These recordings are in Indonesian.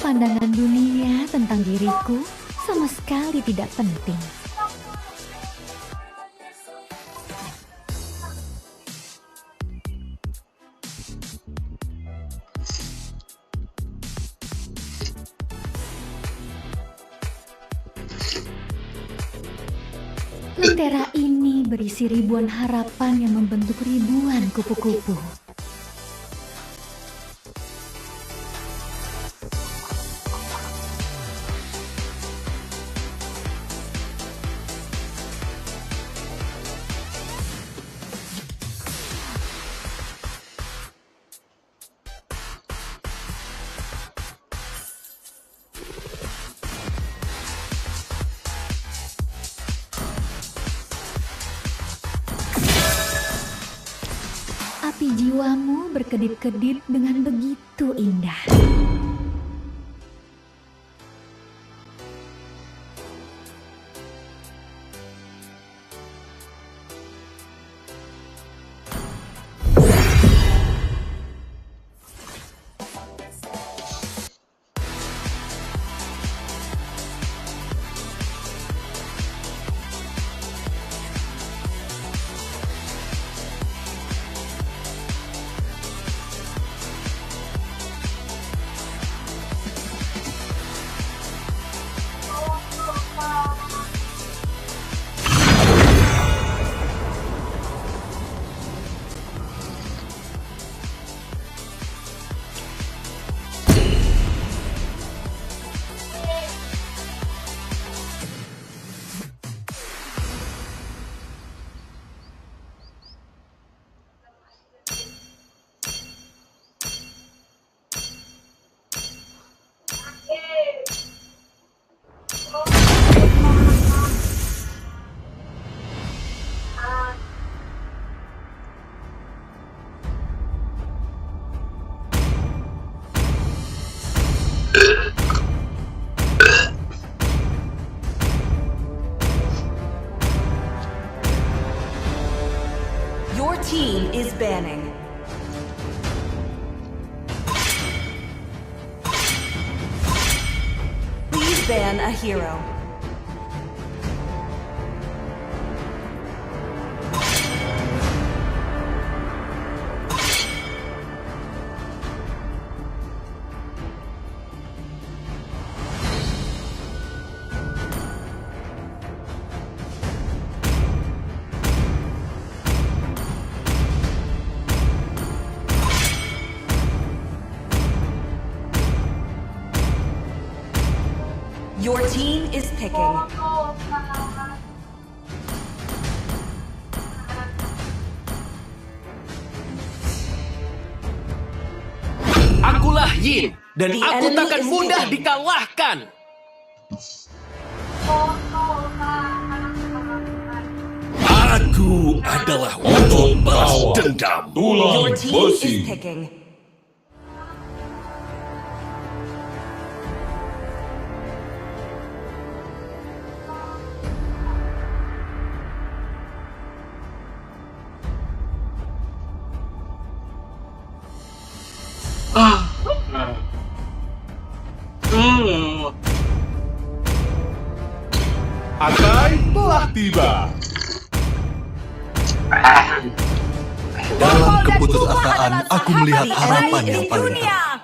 Pandangan dunia tentang diriku sama sekali tidak penting. Lentera ini berisi ribuan harapan yang membentuk ribuan kupu-kupu. Api jiwamu berkedip-kedip dengan begitu indah. Your team is banning. Please ban a hero. Your team is picking. Akulah Yin, dan The aku enemy takkan is mudah picking. dikalahkan. Aku adalah wujud balas dendam. Your team is picking. Akai telah tiba. Dalam keputusasaan, aku melihat The harapan enemy yang is paling dunia. terang.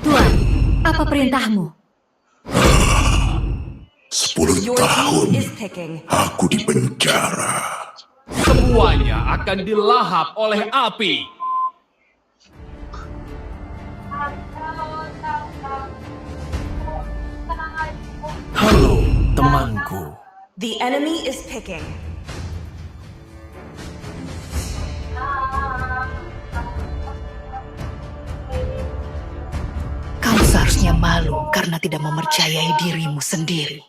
Tuan, apa perintahmu? 10 Your tahun team is picking. aku di penjara. Semuanya akan dilahap oleh api. Halo, temanku. The enemy is picking. Kau seharusnya malu karena tidak mempercayai dirimu sendiri.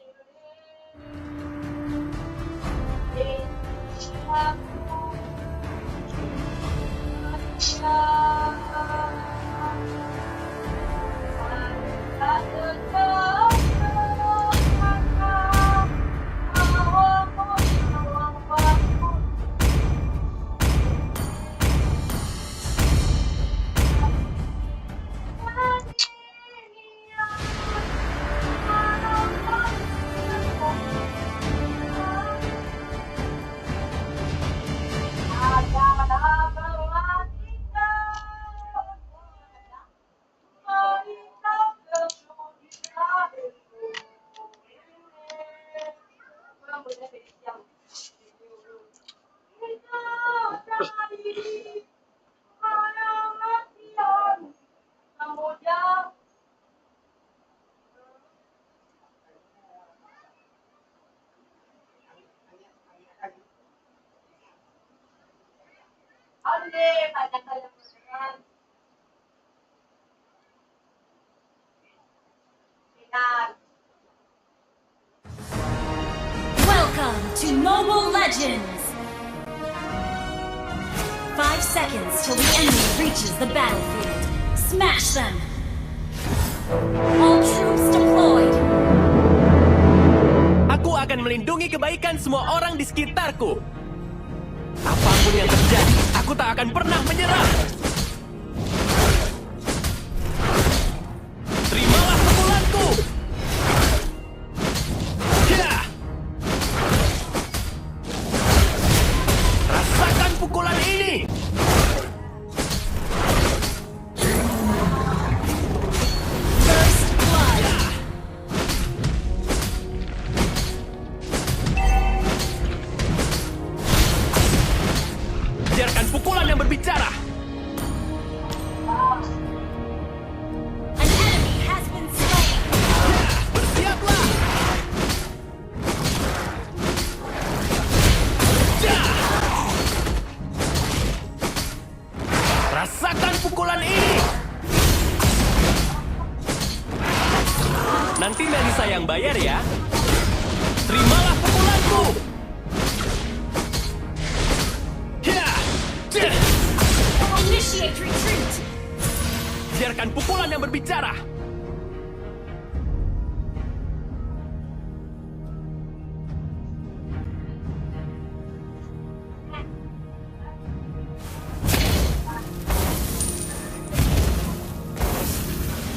to Mobile Legends! 5 seconds till the enemy reaches the battlefield. Smash them! All troops deployed! Aku akan melindungi kebaikan semua orang di sekitarku. Apapun yang terjadi, aku tak akan pernah menyerah. Terimalah pukulanku. Ya! Rasakan pukulan ini. First blood! Biarkan pukulan yang berbicara. An enemy has been slain! Bersiaplah. Ya! Rasakan pukulan ini. Nanti Melisa yang bayar ya. Terimalah pukulanku. Ya! Ya! Initiate retreat! Biarkan pukulan yang berbicara.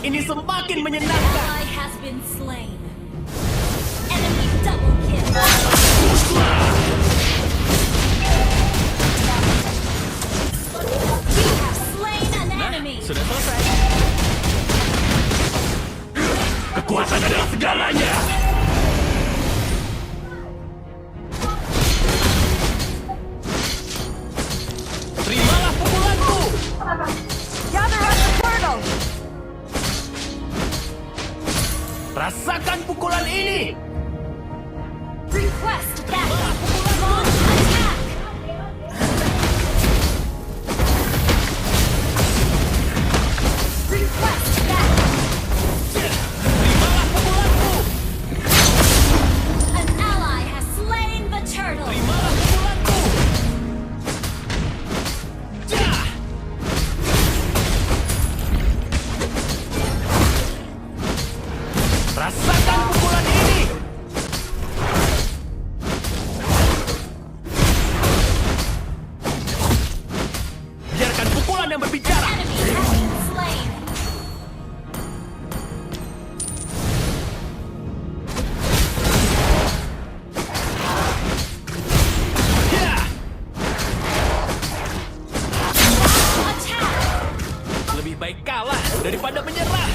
Ini semakin menyenangkan. Ally has been slain. Enemy double kill. You have slain an enemy. Sudah selesai. Kekuatan adalah segalanya. Terimalah pukulanku. Gather up the portal! Rasakan pukulan ini. Request backup. Launch attack. Request backup. Terimalah pukulanku. An ally has slain the turtle. Terimalah pukulanku. Ya! Rasakan pukulan ini. Biarkan pukulan yang berbicara. Enemy has been slain. Ya! Attack. Lebih baik kalah daripada menyerah.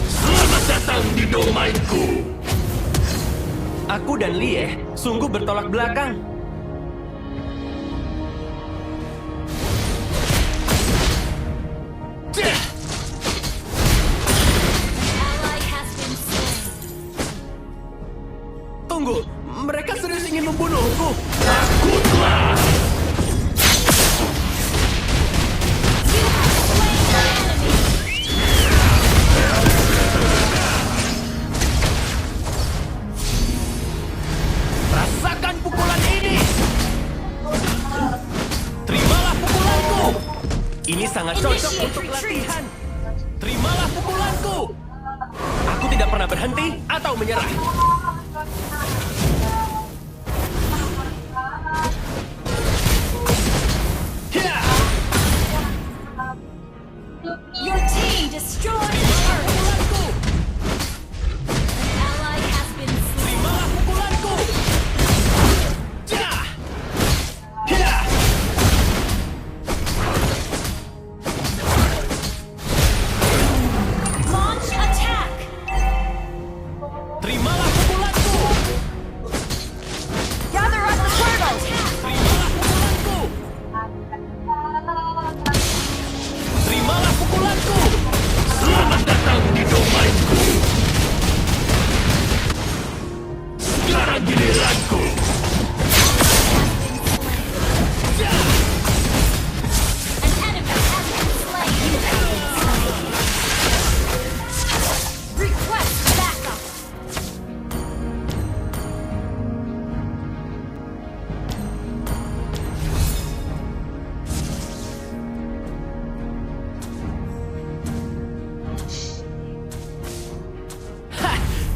Selamat datang di domainku. Aku dan Lie sungguh bertolak belakang. Cih! Ally has been slain. Tunggu, mereka serius ingin membunuhku. Takutlah. You have slain an enemy. Rasakan pukulan ini. Terimalah pukulanku. Ini sangat cocok Initiate untuk retreat. latihan. Terimalah pukulanku. Aku tidak pernah berhenti atau menyerah. Ya! Your team destroyed the turtle. Pukulanku. Ally has been slain. Terimalah pukulanku. Ya! Ya! Launch attack. Terimalah pukulanku.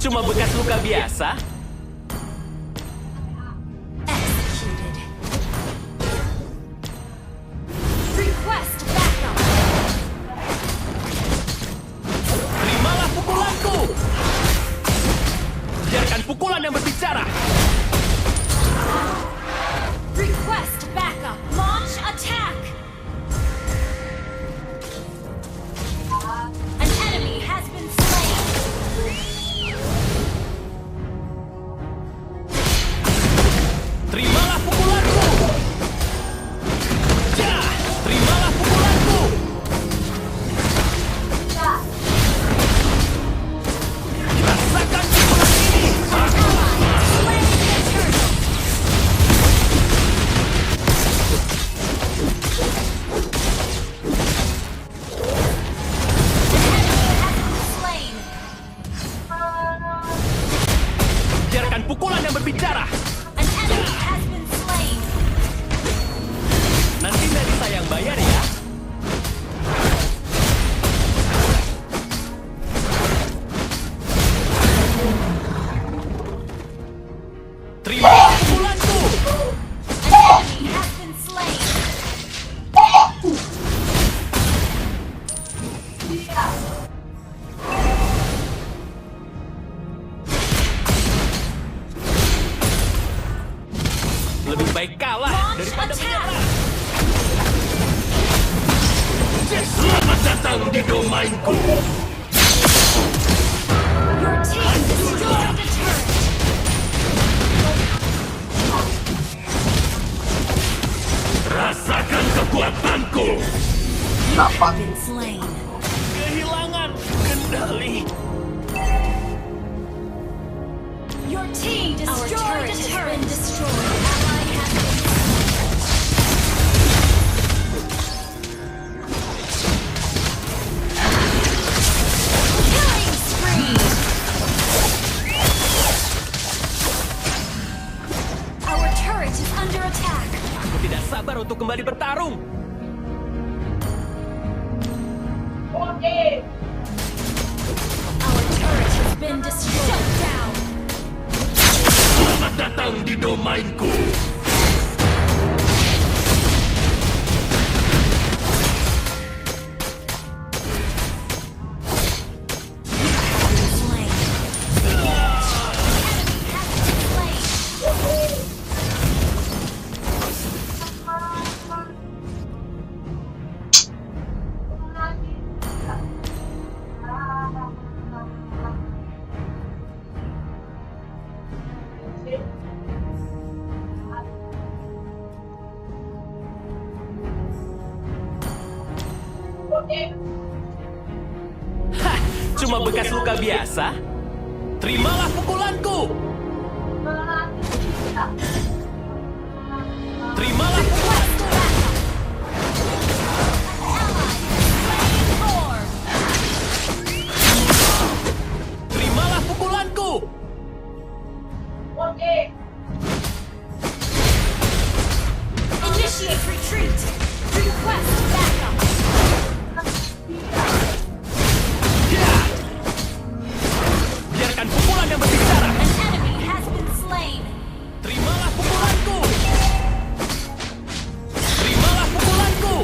Cuma bekas luka biasa. Executed. Request backup. Terimalah pukulanku. Biarkan pukulan yang berbicara. Request backup. Launch attack. An enemy has been slain. Terimalah pukulanku. Ya, terimalah pukulanku. Rasakan pukulan ini. Slain the turtle. Slain. Biarkan pukulan yang berbicara. An enemy has been slain. Nanti dari saya yang bayar ya. Terimalah pukulanku. An enemy has been slain. Lebih baik kalah Launch daripada attack. menyerah. Selamat datang di domainku. Your team destroyed the turret. Rasakan kekuatanku. You have been slain. Kehilangan kendali. Your team destroyed the turret. Been destroyed. Ally has been killing spree. Our turret is under attack. Aku tidak sabar untuk kembali bertarung. Our turret has been destroyed. Shut down. Selamat datang di domainku. Slain. Enemy has been slain. Hah, cuma bekas luka biasa. Terimalah pukulanku. Terimalah pukulanku. Terimalah pukulanku. Initiate retreat. Request backup. Ya. Biarkan pukulan yang berbicara. An enemy has been slain. Terimalah pukulanku. Terimalah pukulanku.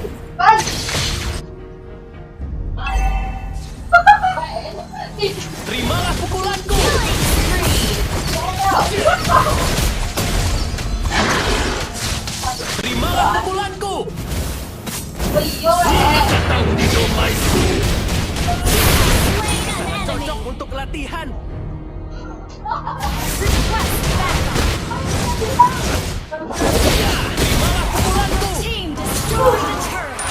Terimalah pukulanku. Terimalah pukulanku. Datang di domainku. Slain an enemy. Cocok untuk latihan. Request backup. Terimalah pukulanku. Team destroy the turret.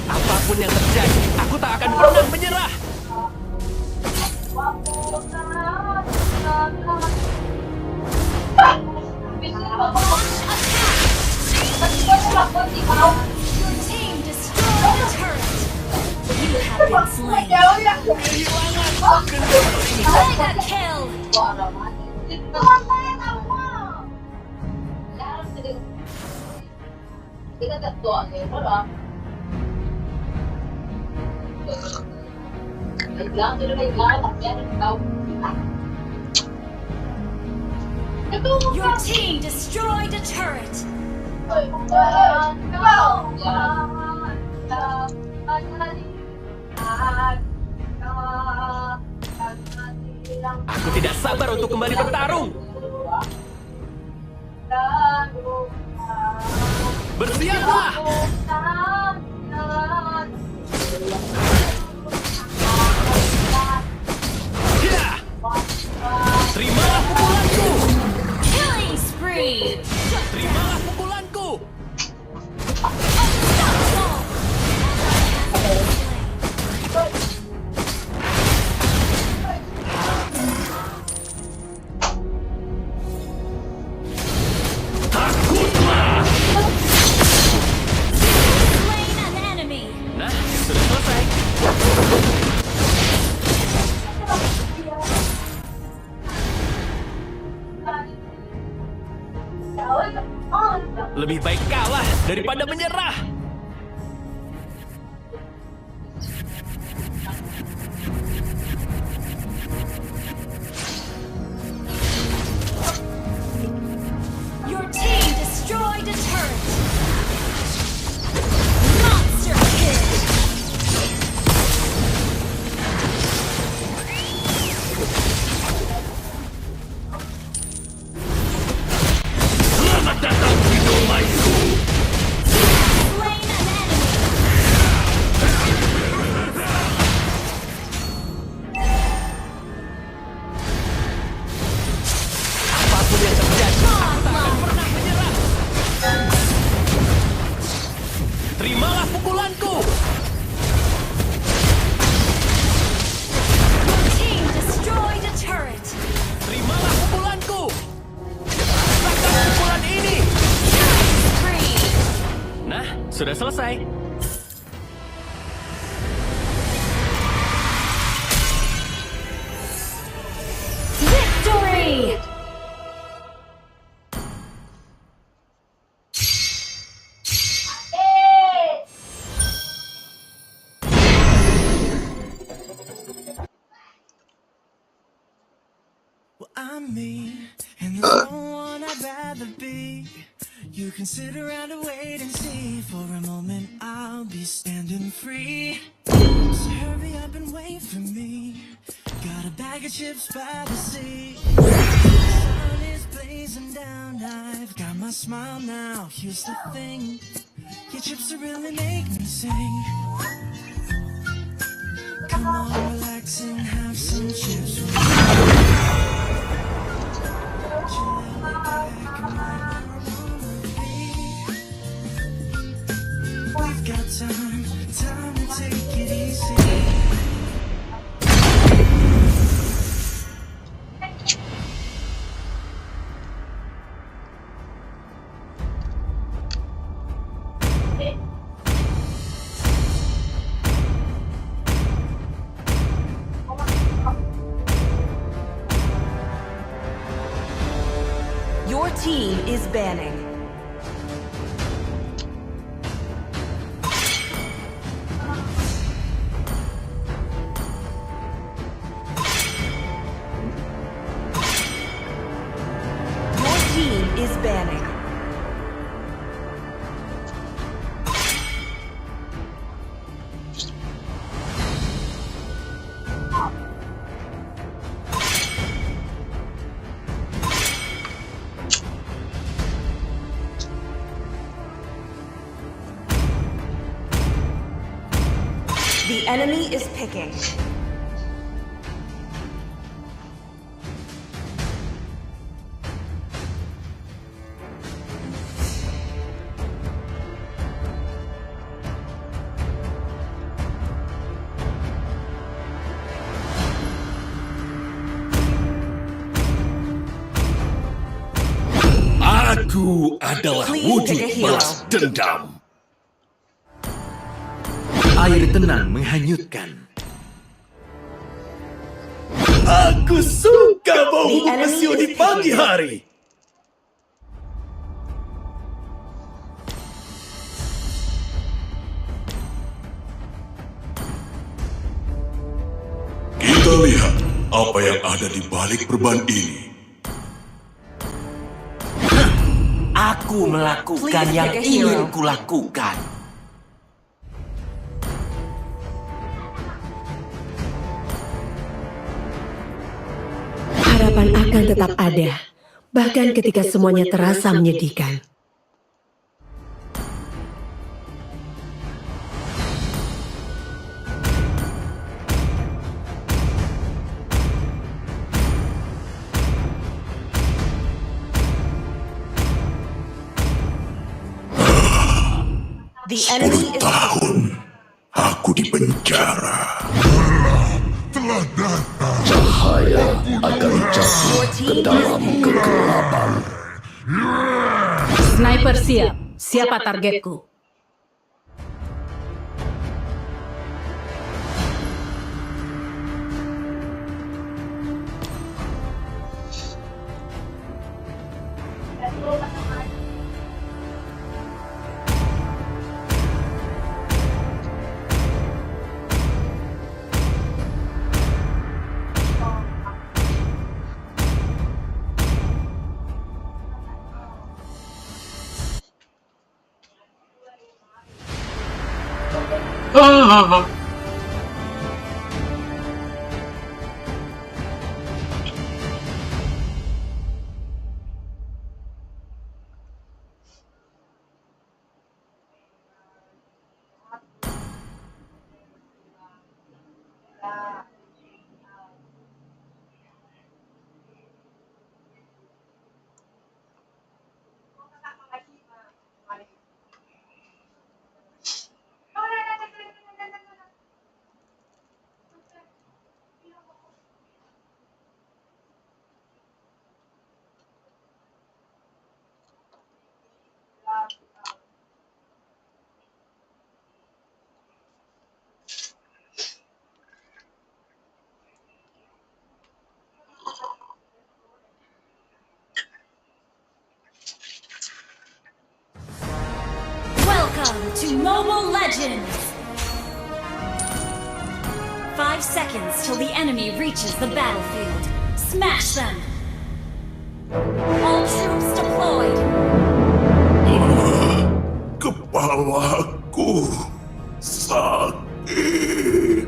Apapun yang terjadi, aku tak akan pernah menyerah. Your team destroyed the turret. You have been slain. Kehilangan kendali. Mega kill. Your team destroyed a turret. Aku tidak sabar untuk kembali bertarung. Bersiaplah! Ya! Terimalah pukulanku! Killing spree. Terimalah pukulanku! Takutlah! Slain an enemy. Nah, sudah selesai. Lebih baik kalah daripada menyerah. Your team destroyed a turret. Monster kill. Selamat datang di domainku. Slain an enemy. Apapun yang terjadi, Godlike. pernah menyerah. Terimalah pukulanku! Your team destroyed a turret. Terimalah pukulanku! Rasakan pukulan ini! Spree. Nah, sudah selesai. Victory. Well, I'm me, and there's no one I'd rather be. You can sit around and wait and see. For a moment, I'll be standing free. So hurry up and wait for me. Got a bag of chips by the sea. The sun is blazing down. I've got my smile now. Here's the thing, your chips will really make me sing. Come on, relax and have some chips with me. We've got time to take it easy. Your team is banning. Your team is banning. The enemy is picking. Aku adalah Please wujud pick a hero. balas dendam. Air tenang menghanyutkan. Aku suka bau The enemy pesio is di pagi picking. hari. Lihat apa yang ada di balik perban ini. Aku melakukan Please yang pick a hero. ingin kulakukan. Harapan akan tetap ada, bahkan ketika semuanya terasa menyedihkan. The enemy 10 is tahun aku di penjara. your team is picking. Sniper siap. Siapa targetku? Welcome to Mobile Legends! 5 seconds till the enemy reaches the battlefield. Smash them! All troops deployed! Kepalaku sakit.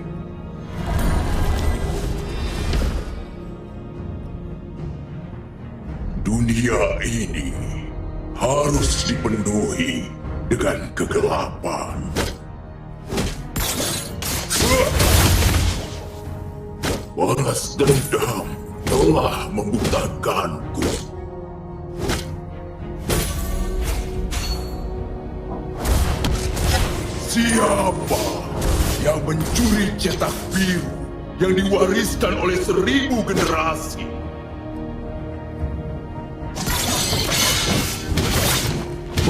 Dunia ini harus dipenuhi dengan kegelapan. Balas dendam telah membutakanku. Siapa yang mencuri cetak biru yang diwariskan oleh 1000 generasi?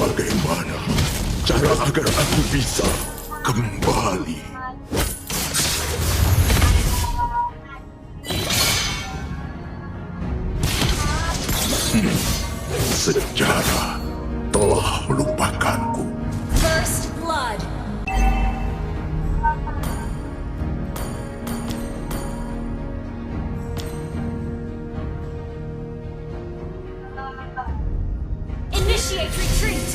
Bagaimana cara agar aku bisa kembali? Sejarah telah melupakanku. First Blood! Initiate retreat!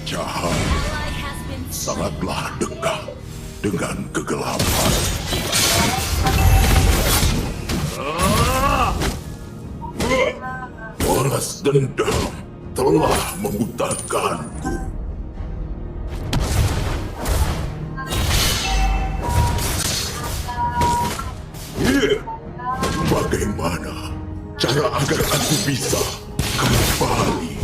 Cahaya Ally has been sangatlah dekat dengan kegelapan. Balas dendam telah membutakanku. Bagaimana cara agar aku bisa kembali?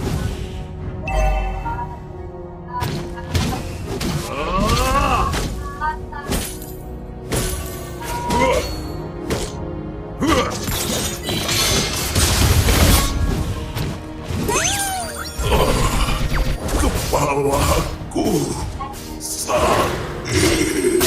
Kepalaku sakit.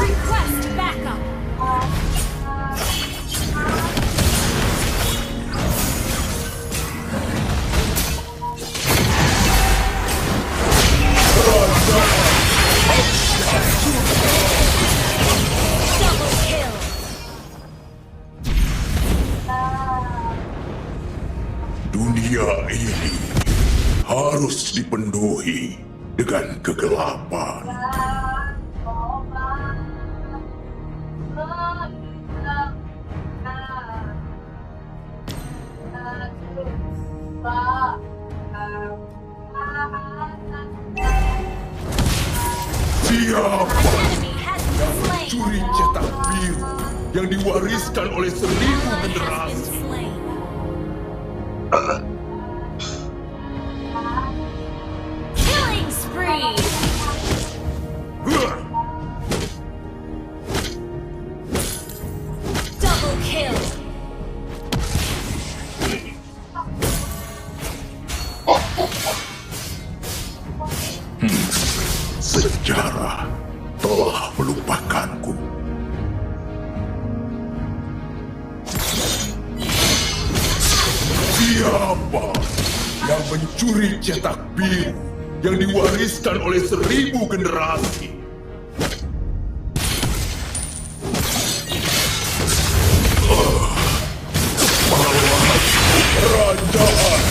request backup! Dunia ini harus dipenuhi dengan kegelapan. Siapa Enemy has been slain. curi cetak biru yang diwariskan oleh 1000 Ally has been generasi? slain. Killing spree. Double kill. Sejarah telah melupakanku. Siapa yang mencuri cetak biru yang diwariskan oleh 1000 generasi? Kerajaan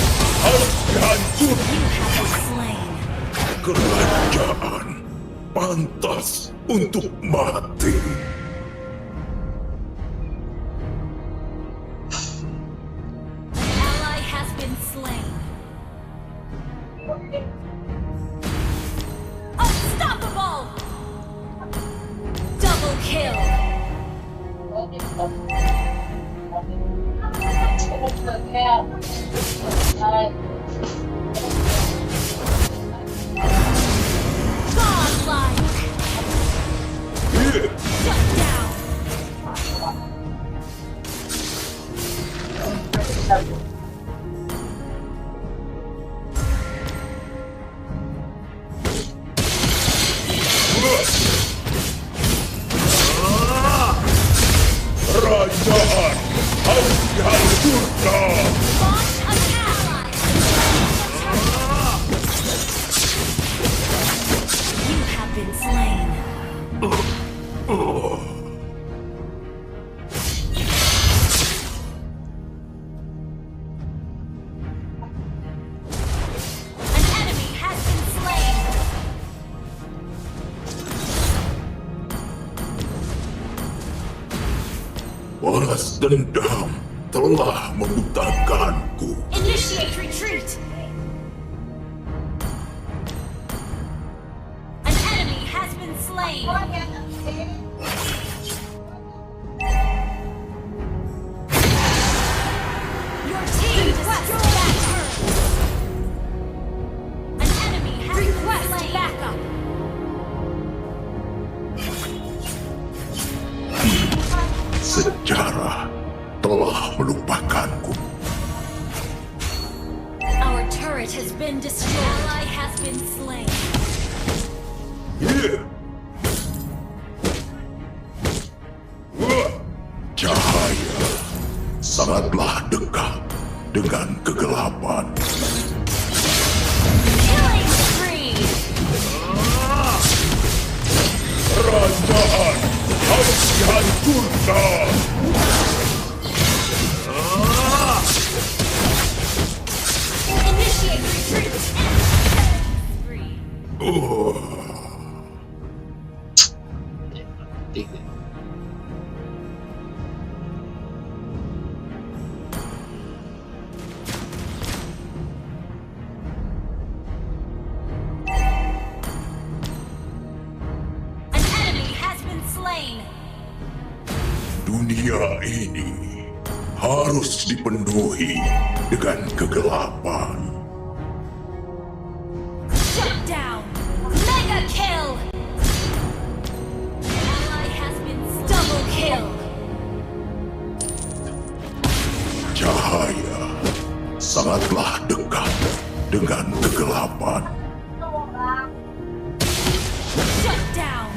harus dihancurkan. Slain. Kerajaan pantas untuk mati. Ally has been slain. Unstoppable. Double kill. Godlike. Shut down. Kerajaan harus dihancurkan. Launch attack. You have been slain. An enemy has been slain. Balas dendam telah membutakanku. Initiate retreat. An enemy has been slain. Your team destroyed that turret. An enemy has been slain. Backup. Sejarah telah melupakanku. Our turret has been destroyed. Ally has been slain. Cahaya sangatlah dekat dengan kegelapan. Killing spree. Kerajaan harus dihancurkan. Initiate retreat. Spree. An enemy has been slain. Dunia ini harus dipenuhi dengan kegelapan. Shut down. Mega kill. Ally has been double kill. Cahaya sangatlah dekat dengan kegelapan. Shut down.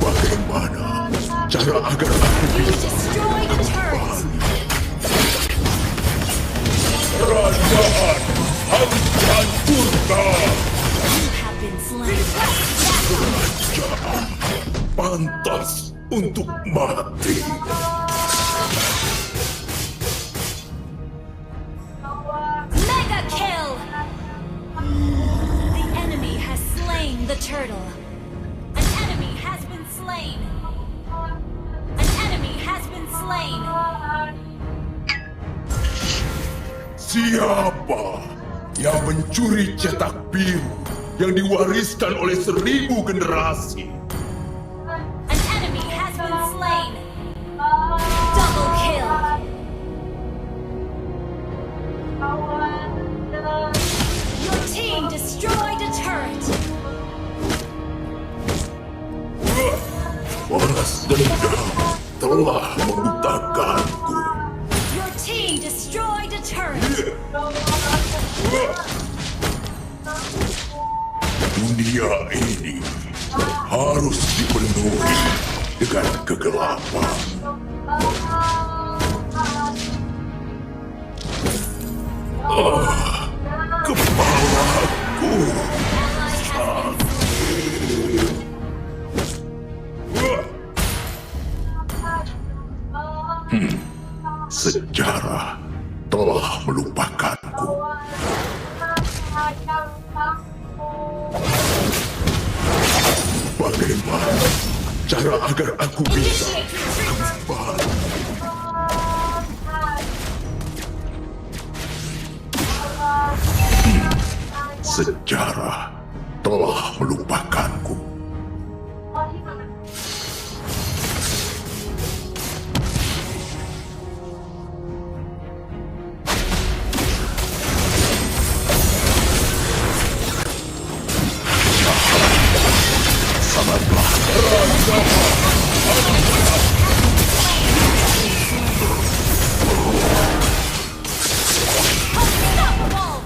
Bagaimana cara agar aku You bisa destroyed the turret. kerajaan harus dihancurkan? Pantas untuk mati. Mega kill! The enemy has slain the turtle. An enemy has been slain. An enemy has been slain. Siapa yang mencuri cetak biru yang diwariskan oleh 1000 generasi? An enemy has been slain. Double kill. Your team destroyed a turret. Balas dendam telah membutakanku. Your team destroyed a turret. Dunia ini harus dipenuhi dengan kegelapan. Kepalaku. Sejarah telah melupakanku. Bagaimana cara agar aku bisa kembali? Sejarah telah melupakanku. Sangatlah Unstoppable!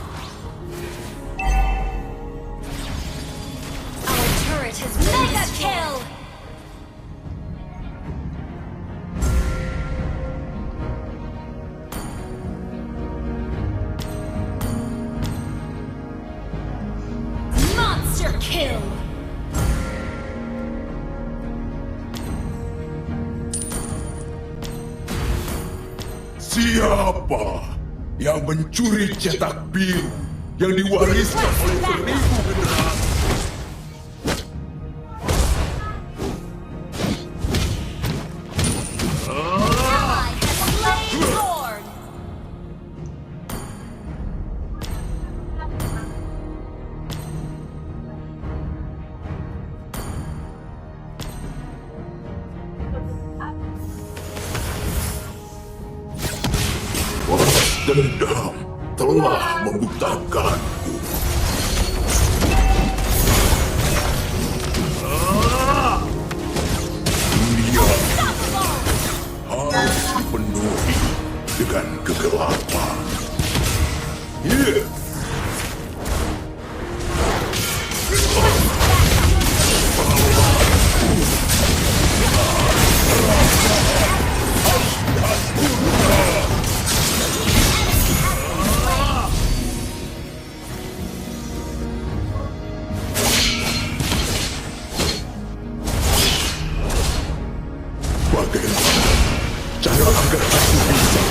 Our turret has been mega kill! Monster kill! Siapa yang mencuri cetak biru yang diwariskan oleh 1000 generasi? Ally has slain Lord! Balas dendam telah membutakanku. Dunia harus dipenuhi dengan kegelapan. Bagaimana cara agar aku bisa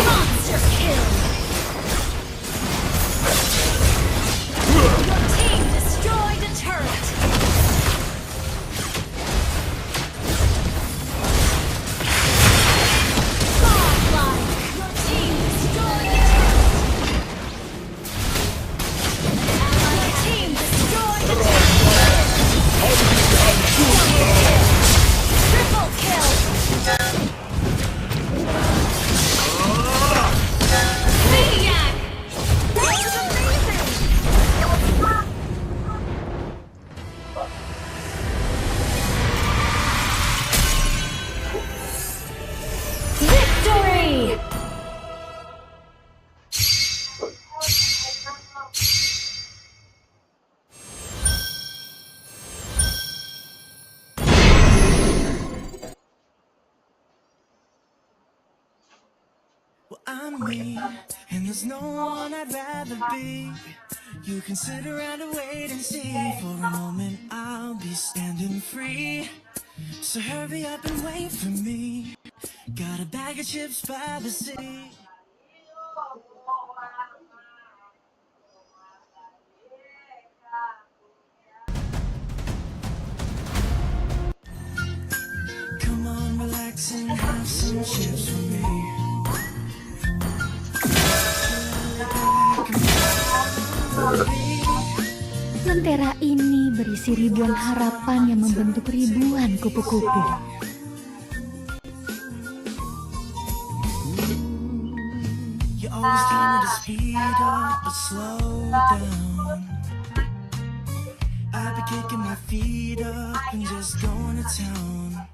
Monster kill! Your team destroyed a turret! Godlike! Your team destroyed a turret! Your team destroyed a turret! Triple kill! Maniac! That was amazing! Victory! Well, I'm me, and there's no one I'd rather be. You can sit around and wait and see. For a moment I'll be standing free. So hurry up and wait for me. Got a bag of chips by the sea. Come on, relax and have some chips with me. Lentera ini berisi ribuan harapan yang membentuk ribuan kupu-kupu. You always tell me to speed up, but slow down. I've been kicking my feet up and just going to town.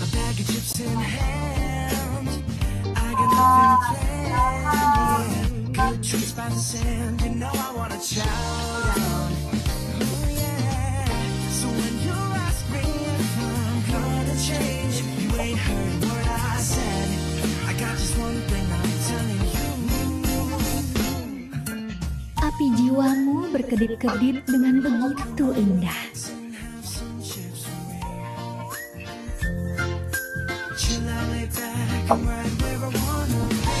A bag of chips in hand, I got nothing planned. Yeah. Good treats by the sand, you know I wanna chow down. Oh yeah. So when you ask me if I'm gonna change, you ain't heard what I said. I got just one thing I'm telling you. Api jiwamu berkedip-kedip dengan begitu indah. Have some chips with me. Chill out, lay back, I'm right where I wanna be.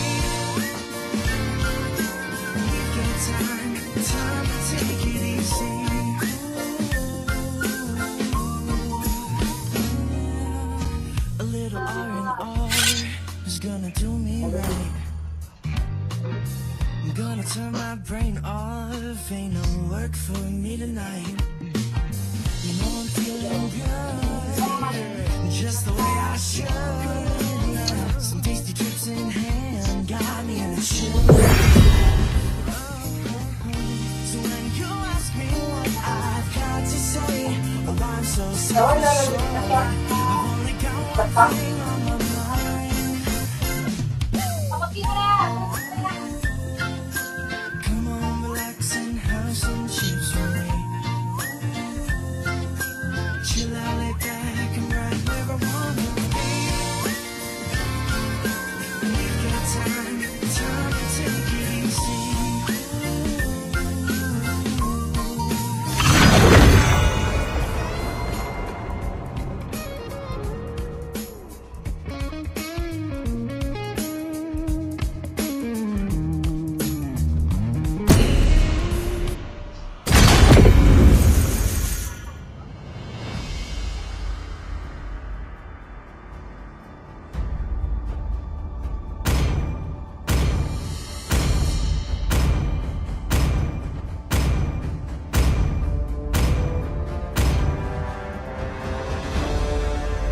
We've got time to take it easy. A little R&R is gonna do me right. I'm gonna turn my brain off, ain't no work for me tonight. You know I'm feeling good, just the way I should. Some tasty trips in hand, got me in the chill. So when you ask me what I've got to say, oh I'm so sorry. I've only got one thing on my mind. Come on, relax and have some chips with me. Chill out, lay back, I'm right where I wanna be. We've got time to take it easy.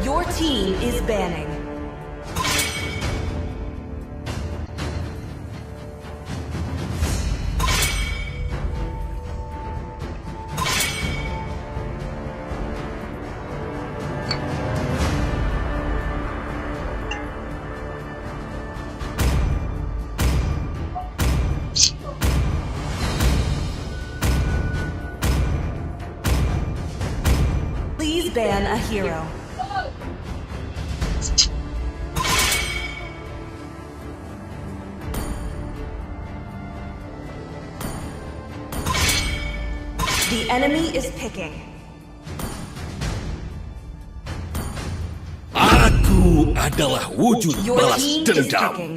Your team is banning. Please ban a hero. The enemy is picking. Aku adalah wujud Your balas team is dendam. picking.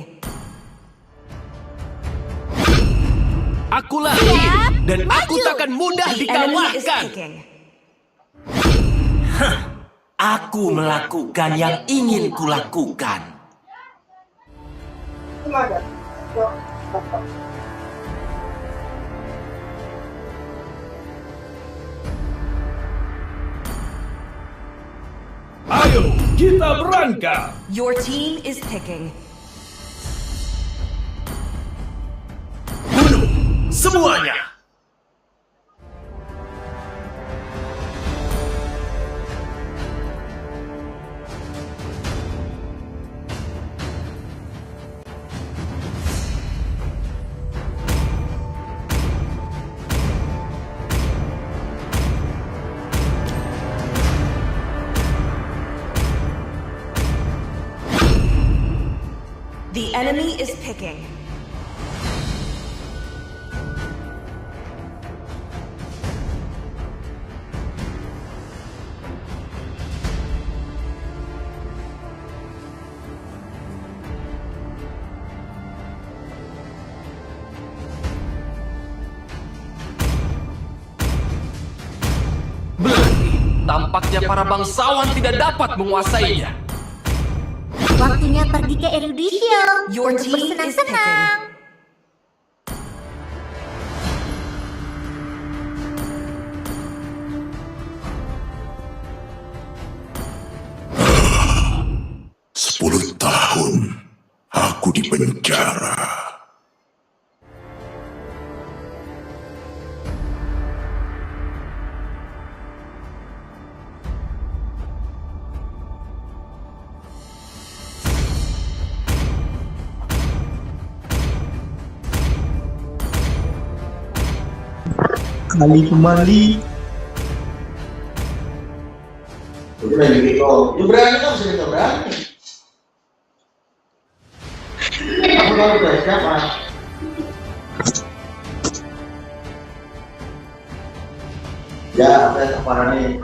Akulah Yin, dan aku takkan mudah The enemy is dikalahkan. picking. Aku melakukan yang ingin kulakukan. Ayo, kita berangkat. Your team is picking. Bunuh semuanya. The enemy is picking. Tampaknya para bangsawan tidak dapat menguasainya. Waktunya pergi ke Erudition. Your untuk team is bersenang-senang. Sepuluh tahun aku di penjara. Kali kembali. Berani kan bisa kita berani. Aku tahu guys siapa. Ya, saya kepala nih.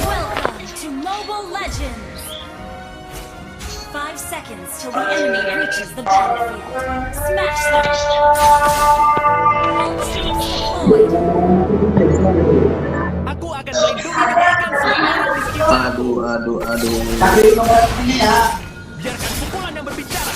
Welcome to Mobile Legends. 5 seconds till the enemy reaches the battlefield. Smash them. All troops deployed. Aku akan melindungi kebaikan semua orang di sekitar. Aduh. Biarkan pukulan yang berbicara.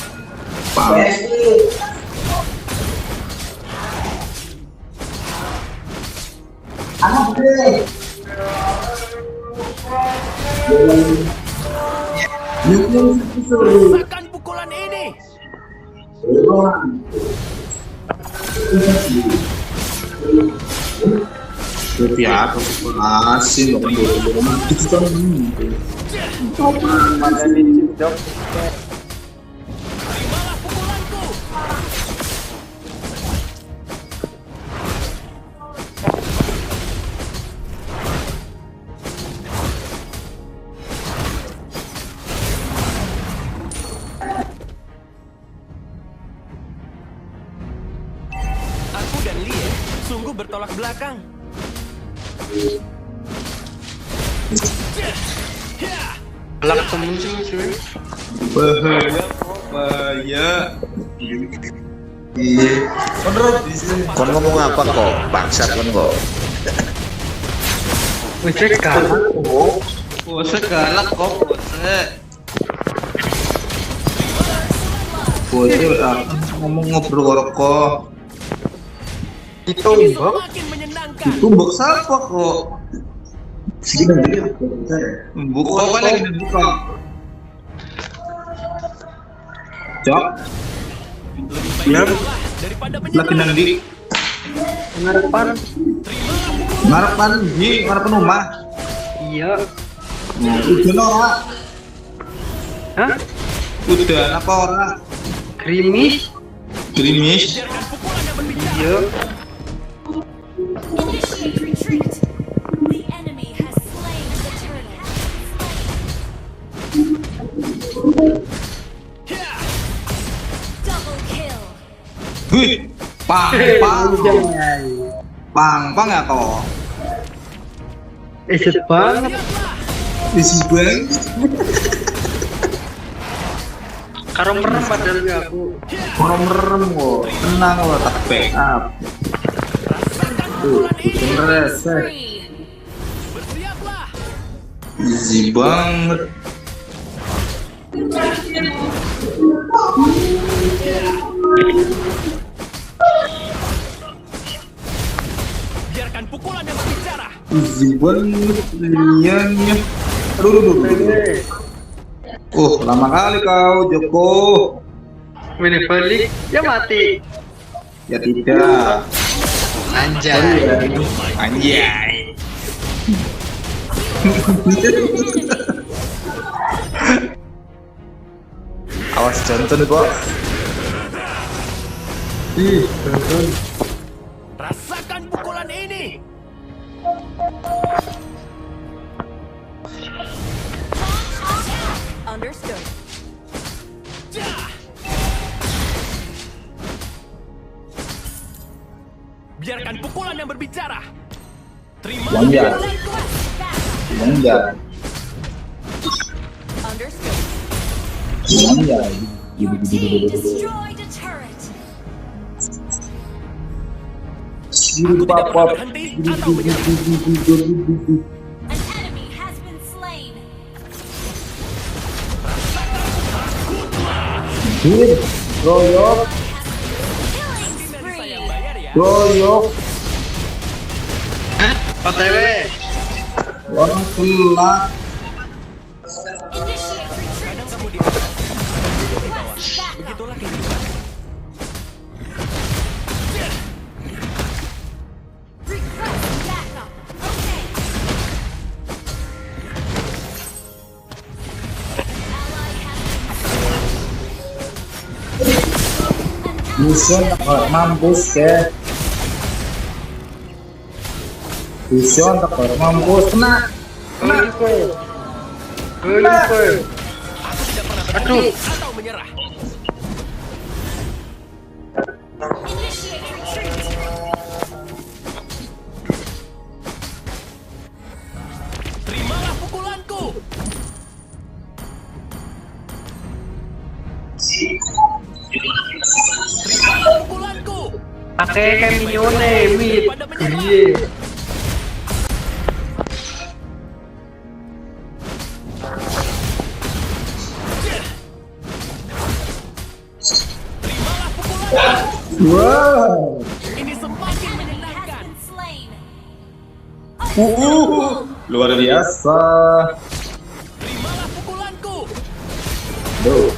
Rasakan pukulan ini. Ya, aku asin loh. Terimalah pukulanku. Aku dan Lie sungguh bertolak belakang. Belak temen sih cuy. Bahaya. Iya. Kon ngomong apa kok? Bangsat kon kok. Wih, galak kok. Bose galak kok, Bose. Bose udah ngomong ngobrol kok. Ditumbuk. Ditumbuk siapa kok? Buka apa lagi buka? Cok. Ya. Lagi nanti. Ngarepan di ngarepan rumah. Iya. Udah ora. Hah? Udah apa ora? Gerimis. Iya. Initiate retreat. The enemy has slain the turtle. Double kill. Wih, pang ya kok. Isit banget. Karo merem padahal aku. Karo merem kok. Tenang lo tak backup. Bener sih. Easy banget. Biarkan pukulan yang berbicara. Easy banget liannya. Aduh. Lama kali kau Joko. Ini balik ya mati. Ya tidak. Anjay. Mas Johnson kok. Ih, Johnson. Rasakan pukulan ini. Understood. Biarkan pukulan yang berbicara. Terima Wanja. Wanja. Understood. Wanja. Your team destroyed a turret. Aku tidak pernah berhenti atau menyerah. An enemy has been slain. Royok. Killing spree. Royok. OTW. Orang kelak. Initiate retreat. Kadang kamu di atas, Request backup. begitulah kehidupan. Request backup. Okay. Ally has Mission mampus ya. Mission mampus kena. Kena. Aku tidak pernah berhenti atau menyerah. initiate retreat. Terimalah pukulanku. Terimalah pukulanku. Pakai kamione mit. Pada menyerah. Terimalah pukulanku. Wow. Ini semakin Enemy has menyenangkan. been slain. Luar biasa. Terimalah pukulanku. Duh.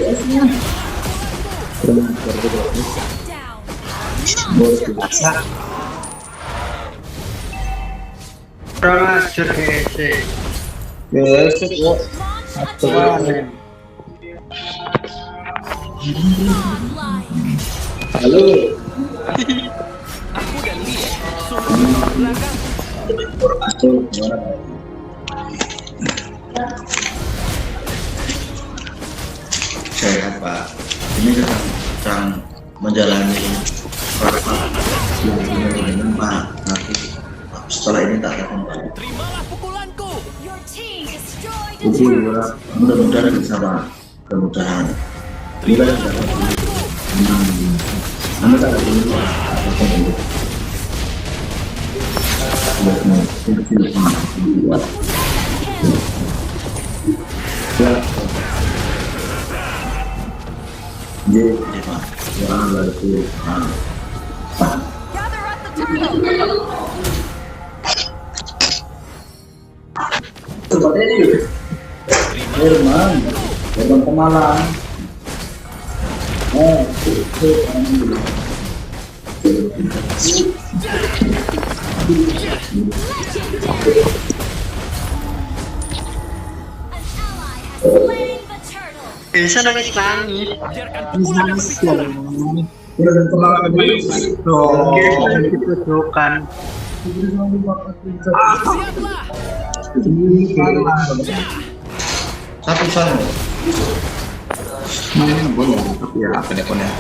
Enemy Down. Luar biasa. Kurang ajar gesek. Gesek kok. Aturan. Halo. Aku dan Lee suruh menolak belakang. Saya Pak, ini sedang menjalani rapat yang dengan Pak. Nanti setelah ini tak akan kembali. Terimalah pukulanku. Your team destroyed a Jadi turret. mudah-mudahan bisa Pak. Mudah-mudahan. Bila tidak Anda tak ada ini Pak. Ya. Jadi Pak, yang lagi Gather at the turtle. Seperti ini. Herman Pemalang. An ally has slain the turtle. Bisa nangis. Biarkan pukulan yang berbicara. Herman Pemalang dong. Kita jokan. Siaplah. satu sana. Boleh, tapi ya apa deh konek.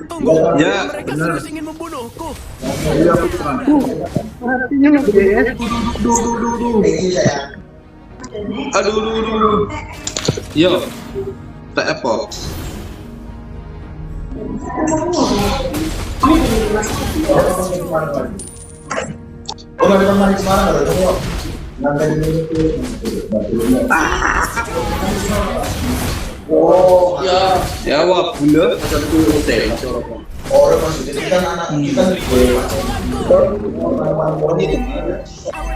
Tunggu, Ya, mereka benar. serius ingin membunuhku. Iya, aku terang. Hatinya ya. Aduh. Yo, tak apa. Oh, ya. Ya, wah, bunda. Orang masih jadi kan anak kita Our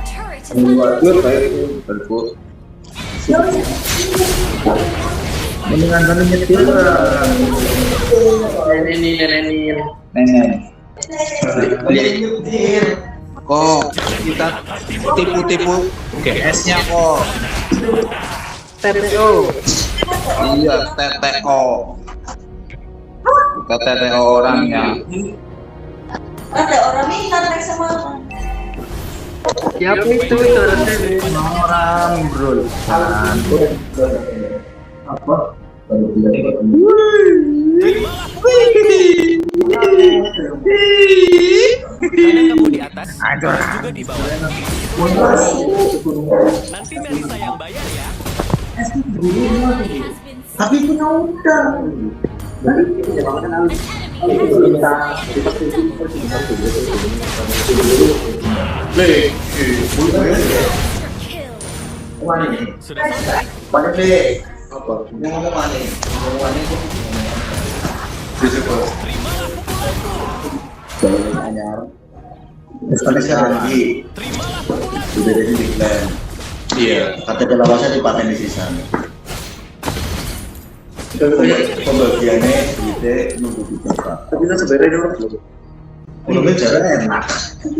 turret is under Gue baik itu. Mendingan kan nyetir nenek. Kok kita tipu-tipu GS-nya kok. TTO. Iya, TTO. Kita TTO orangnya. Ada orang minta sama Siapa itu orang bro. Apa? Kadang kamu di atas, juga di bawah. Nanti Melisa yang bayar ya. Tapi punya utang. Sudah selesai. Mana deh? Apa? Ngomong mana? Ngomongannya kok? Terimalah pukulanku. Jangan anyar. Sekali lagi. Terimalah pukulanku. Udah dari di plan. Iya, KTP lawasnya dipaten di sisa. Pembagiannya ide nunggu di tempat. Tapi kan sebenarnya dulu. Belum cara enak.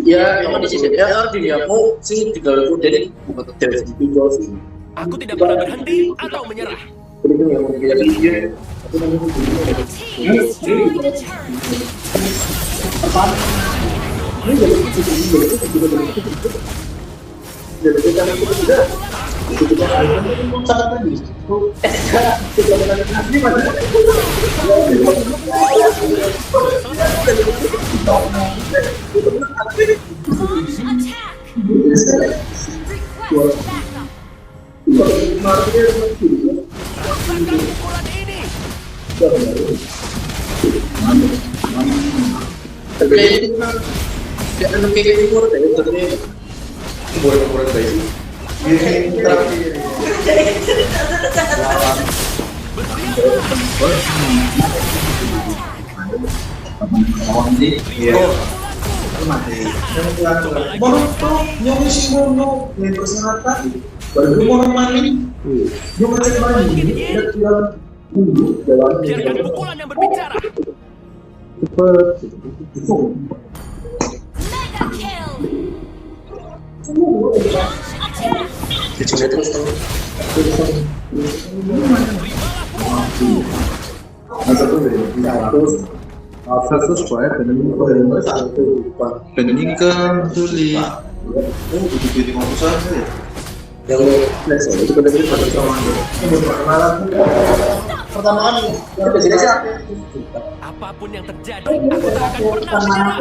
Ya, yang di sini ya aku sih 30 dari video sih. Aku tidak pernah berhenti atau menyerah. Jadi yang mau dia Team destroyed a Rasakan pukulan ini. Biarkan pukulan yang berbicara. mega kill. Bandingkan Tuli. Apapun yang terjadi, aku tak akan pernah menyerah.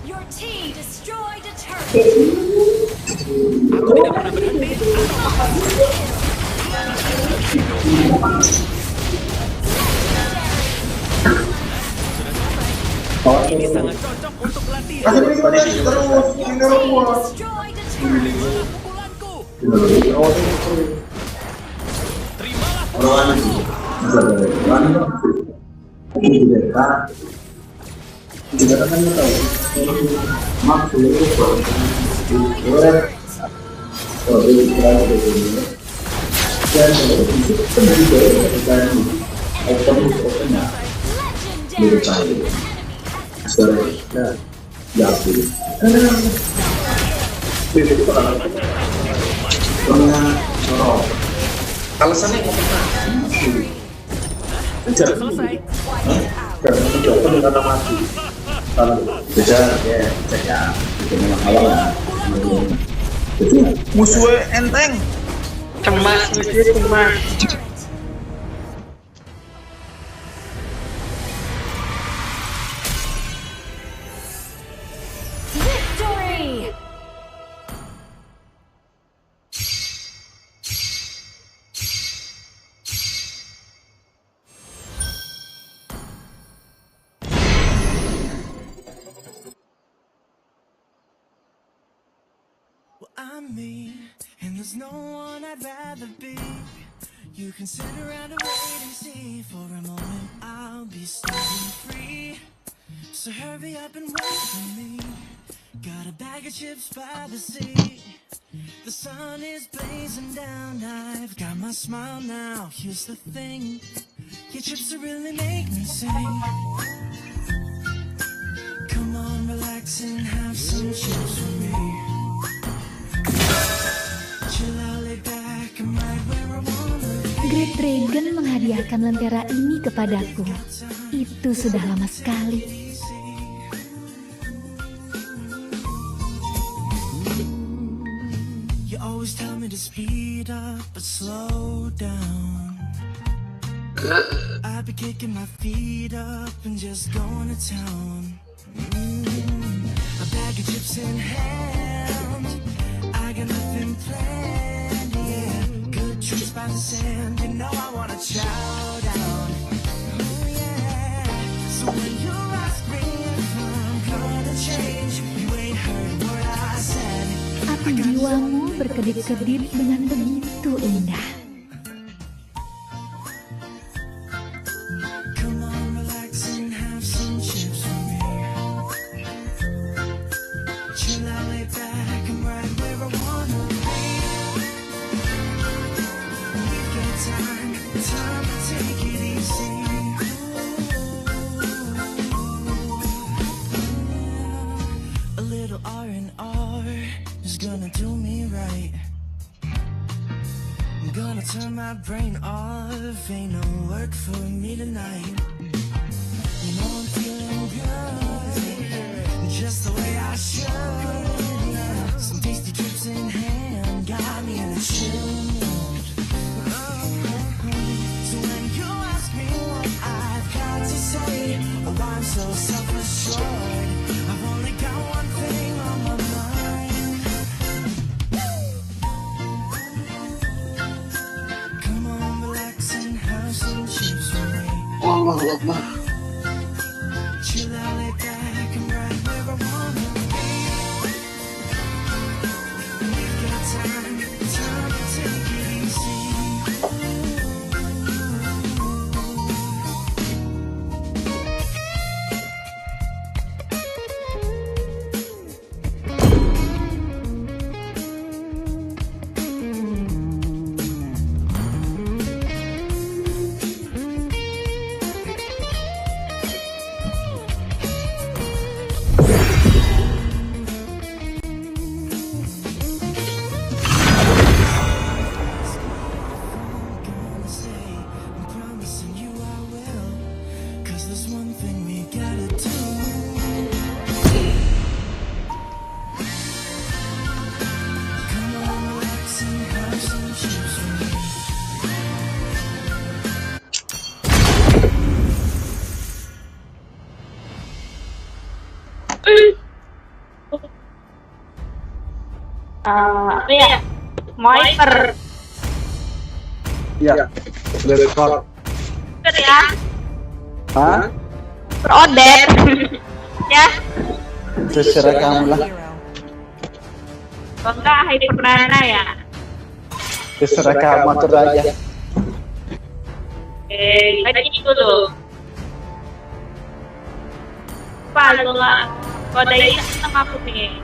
Your team destroyed a turret. Aku tidak pernah berhenti. Ini sangat cocok untuk latihan. Destroyed a turret. Pukulanku. Terimalah pukulanku. Legendary. Alasannya Sudah selesai. musuhnya enteng. Cemas. Victory. Well, I'm me, and there's no one I'd rather be. You can sit around and wait and see. For a moment, I'll be standing free. So hurry up and wait for me. Got a bag of chips by the sea. The sun is blazing down. I've got my smile now. Here's the thing. Your chips really make me sing. Come on, relax and have some chips with me. Chill out, lay back, I'm right where I wanna be. Great Dragon menghadiahkan lentera ini kepadaku. Itu sudah lama sekali. You always tell me to speed up but slow down. I've been kicking my feet up and just going to town. A bag of chips in hand, I got nothing planned, yeah. Good treats by the sand, you know I wanna chow down. Oh yeah. So when you ask me if I'm gonna change, you ain't heard what I said. Api jiwamu berkedip-kedip dengan begitu indah. Come on, relax and have some chips with me. Chill out, lay back, I'm right where I wanna be. We've got time to take it easy. A little R&R is gonna do me right. I'm gonna turn my brain off, ain't no work for me tonight. You know I'm feeling good, just the way I should. Some tasty trips in hand, got me in a chill mood. So when you ask me what I've got to say, oh I'm so self-assured, I've only got one thing on my mind. Come on, relax and have some chips with me. Chill out, lay back, I'm right where I wanna be. We've got time to take it easy. Gonna say, I'm promising you I will, 'cause there's one thing we gotta do. Come on, relax and have some chips with me. Apa ya? Moiper. Ya, berkor. Ya. Hah? Berodet. Ya. Terserah kamu lah. Kok enggak hidup perdana ya? Terserah kamu atur aja. Tadi dulu. Apa lu nggak kodein sama aku nih?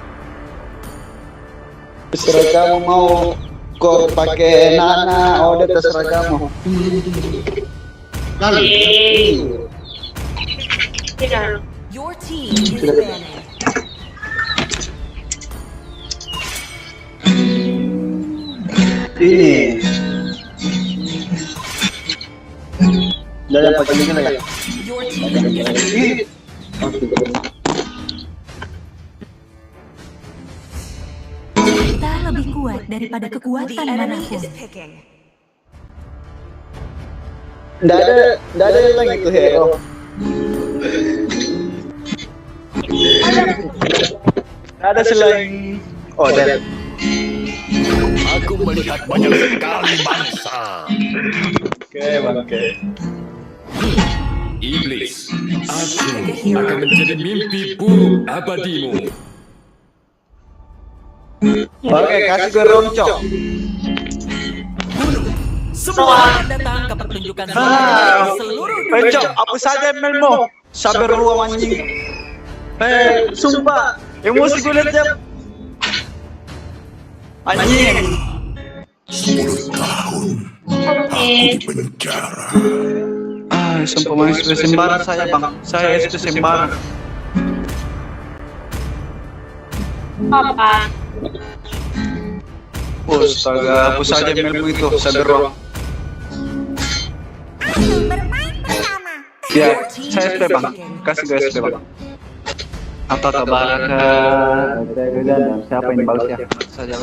Terserah kamu mau kok pakai Nana, udah terserah kamu. Kali. Tidak. Your team is advantage. Ini. Jangan pakai ini lah ya. Your team is advantage. Kita lebih kuat daripada kekuatan manapun. Nggak ada yang lagi tuh hero. Nggak ada selain Odin. Aku melihat banyak sekali bangsa. Oke, bang, oke. Iblis, aku akan menjadi mimpi buruk abadimu. Oke, kasih gue roncok. Semua datang ke pertunjukan seluruh dunia. Roncok, apa saja melmo? Sabar ruang anjing. Sumpah, emosi gue liat Jap. Anjing. 10 tahun Oke. penjara. Sumpah SP sembarang saya bang. Saya SP sembarang. Apa? Astaga, hapus saja emailmu itu, saya beruang. Ya, saya SP bang. Kasih gue SP bang. Atau Baraka, dan siapa yang balas ya? Saja.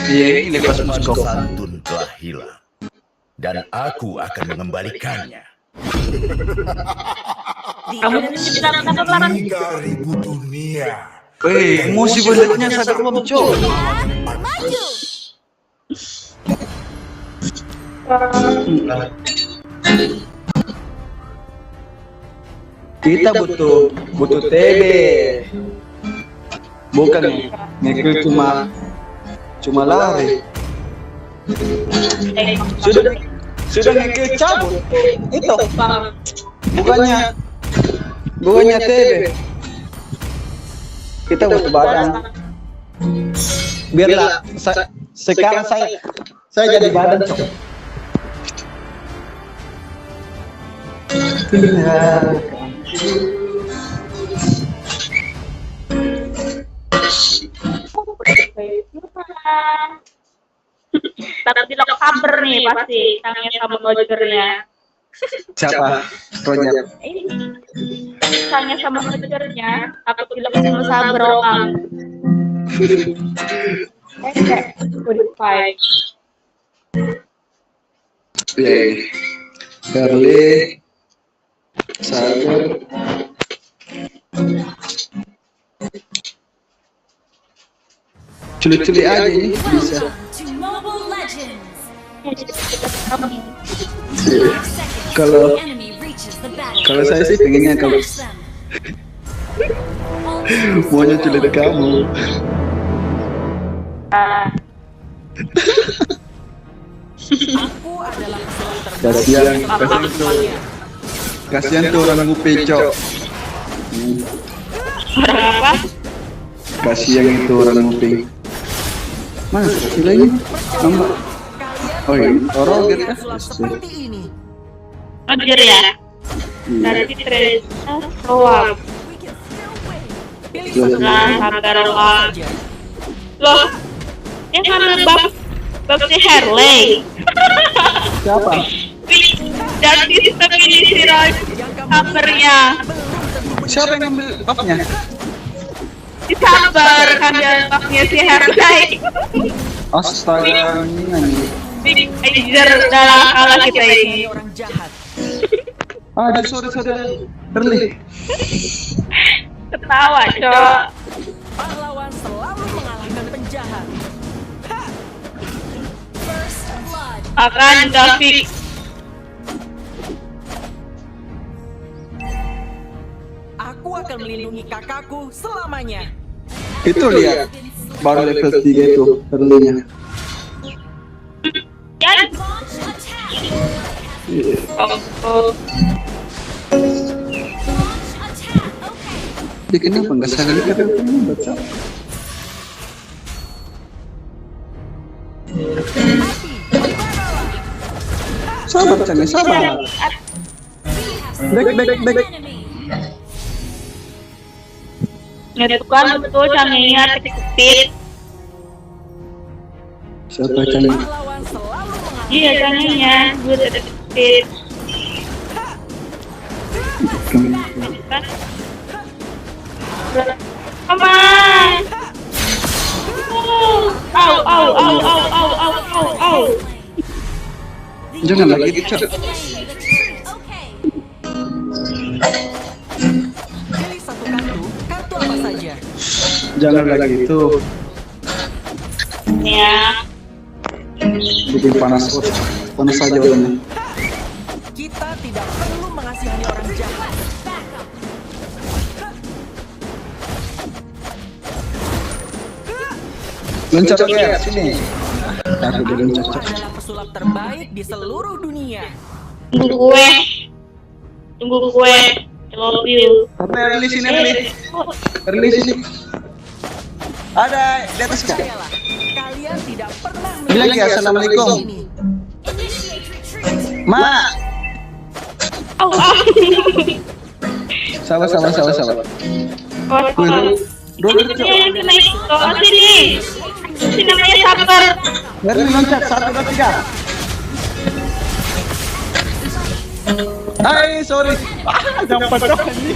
Iya, ini lepas musuh. Santun telah hilang, dan aku akan mengembalikannya. Kamu bisa apa larang? 3000 dunia. Emosi gue liatnya sadar belum cok. Kita butuh TB. Bukan ngekil cuma lari. Sudah ngekil cabut. Itu bukannya TB. Kita butuh badan. Biarlah sekarang saya jadi badan. Tapi tidak kabar nih pasti tanya sama Rogernya. Siapa? Roger. Tanya sama Rogernya. Aku tidak bisa sabar orang. Goodbye. Carly, sabar. Culik-culik aja ini bisa. Kalau saya sih pengennya kalau maunya culik kamu. Kasihan tuh orang ngupi cok. Apa? Kasihan itu orang ngupi. Mana nilainya? Nambah. Oh iya, orang gitu ya. Roger ya? Dari Teresa Roam. Nah, sabar Roam. Loh, yang mana bab si Harley? Siapa? Dan sistem ini si Roger Siapa yang ngambil babnya? Si Sabar ngambil babnya si Harley. Astaga, ini Big Ager dalam kalah kita ini. sorry Terli. Ketawa cok. Pahlawan selalu mengalahkan penjahat. Akan David. Aku akan melindungi kakakku selamanya. Itu lihat, baru level 3 itu Terlinya. Dia kenapa nggak sadar karena baca? Sabar Cang, sabar. Back. Itu kan betul Cangnya ketik-ketik. Siapa Cang? Iya Cangnya, gue ketik-ketik. Come on! Au. Jangan lagi dicek. Pilih satu kartu apa saja? Jangan lagi itu. Ya. Bikin panas saja orangnya. Kita tidak perlu mengasihani orang jahat. Loncat ya sini. Aku jadi loncat. Adalah pesulap terbaik di seluruh dunia. Tunggu gue. love you. Tapi Erli sini, Erli sini. Ada di atas kak. Percayalah, kalian tidak pernah Bilang ya, assalamualaikum. Ma. Salah. Sini namanya sabar. Erli loncat 1, 2, 3. Hai, sorry. Jangan pecah ini.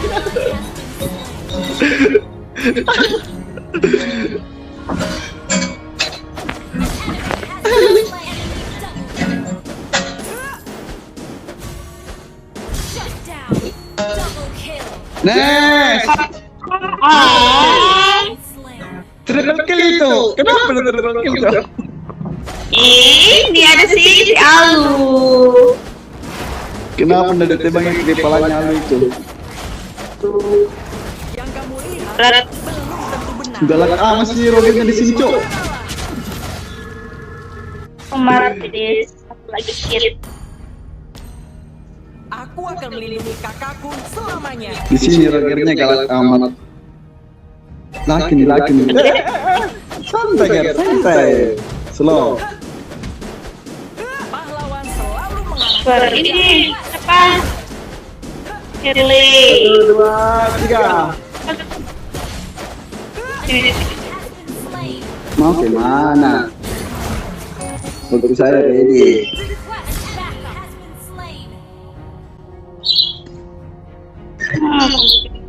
Nice. Triple kill itu. Kenapa lu triple kill itu? Ini ada si Alu. Kenapa ndak ditembaknya di kepalanya Alu itu? yang kamu lihat belum tentu benar. Galak amat sih Rogernya di sini, Cok. Kemarin lagi kirim. Aku akan melindungi kakakku selamanya. Di sini Rogernya galak amat. Laki nih. Santai, Ger. Santai. Slow. Pahlawan selalu mengalahkan. Ini apa? Kirli. 1, 2, 3. Mau ke mana? Untuk saya ready.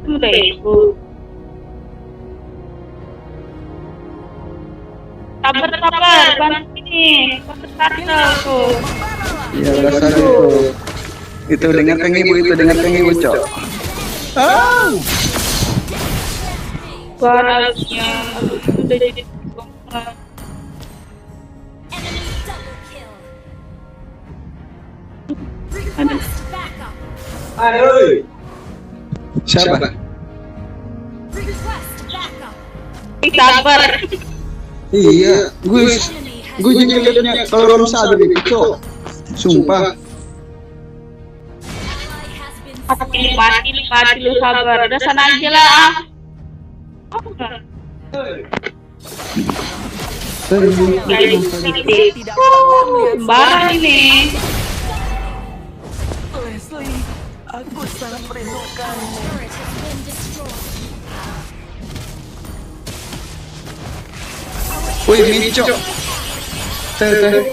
Udah ibu. Sabar, bantu ini. Bantu. Ya rasa itu dengarkan ibu Cok. Barangnya udah jadi Aduh. Siapa? Sabar. Iya, gue juga liatnya kalau Ramsa ada di Cok. Sumpah. Mati lu sabar. Udah sana aja lah. Barang ini. Leslie, aku sangat merindukanmu. Wih, Mico. Teh.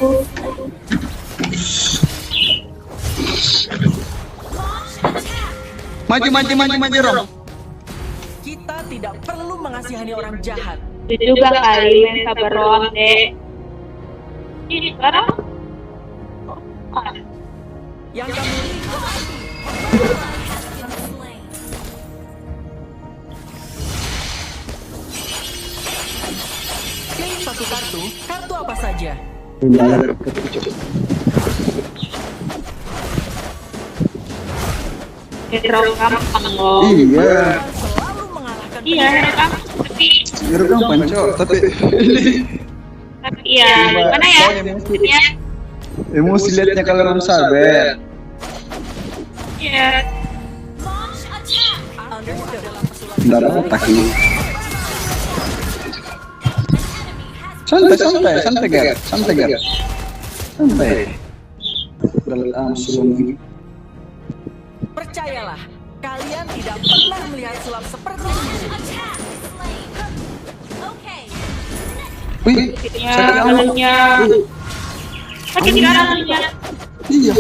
Maju, Rom. Kita tidak perlu mengasihani orang jahat. Itu juga kali main sabar doang deh. Ini sekarang Yang kamu lihat klaim satu kartu apa saja? gampang loh. Iya. Selalu mengalahkan. Iya, tapi Gampang, Cok. Tapi iya, gimana ya? Ya. Emosi liatnya kalau Ramsa, Bet. Iya. Nggak otak ini. Santai, Ger. Santai. Dalam sebelum Percayalah, kalian tidak pernah melihat sulap seperti ini. Wih, sakit karannya. Iya.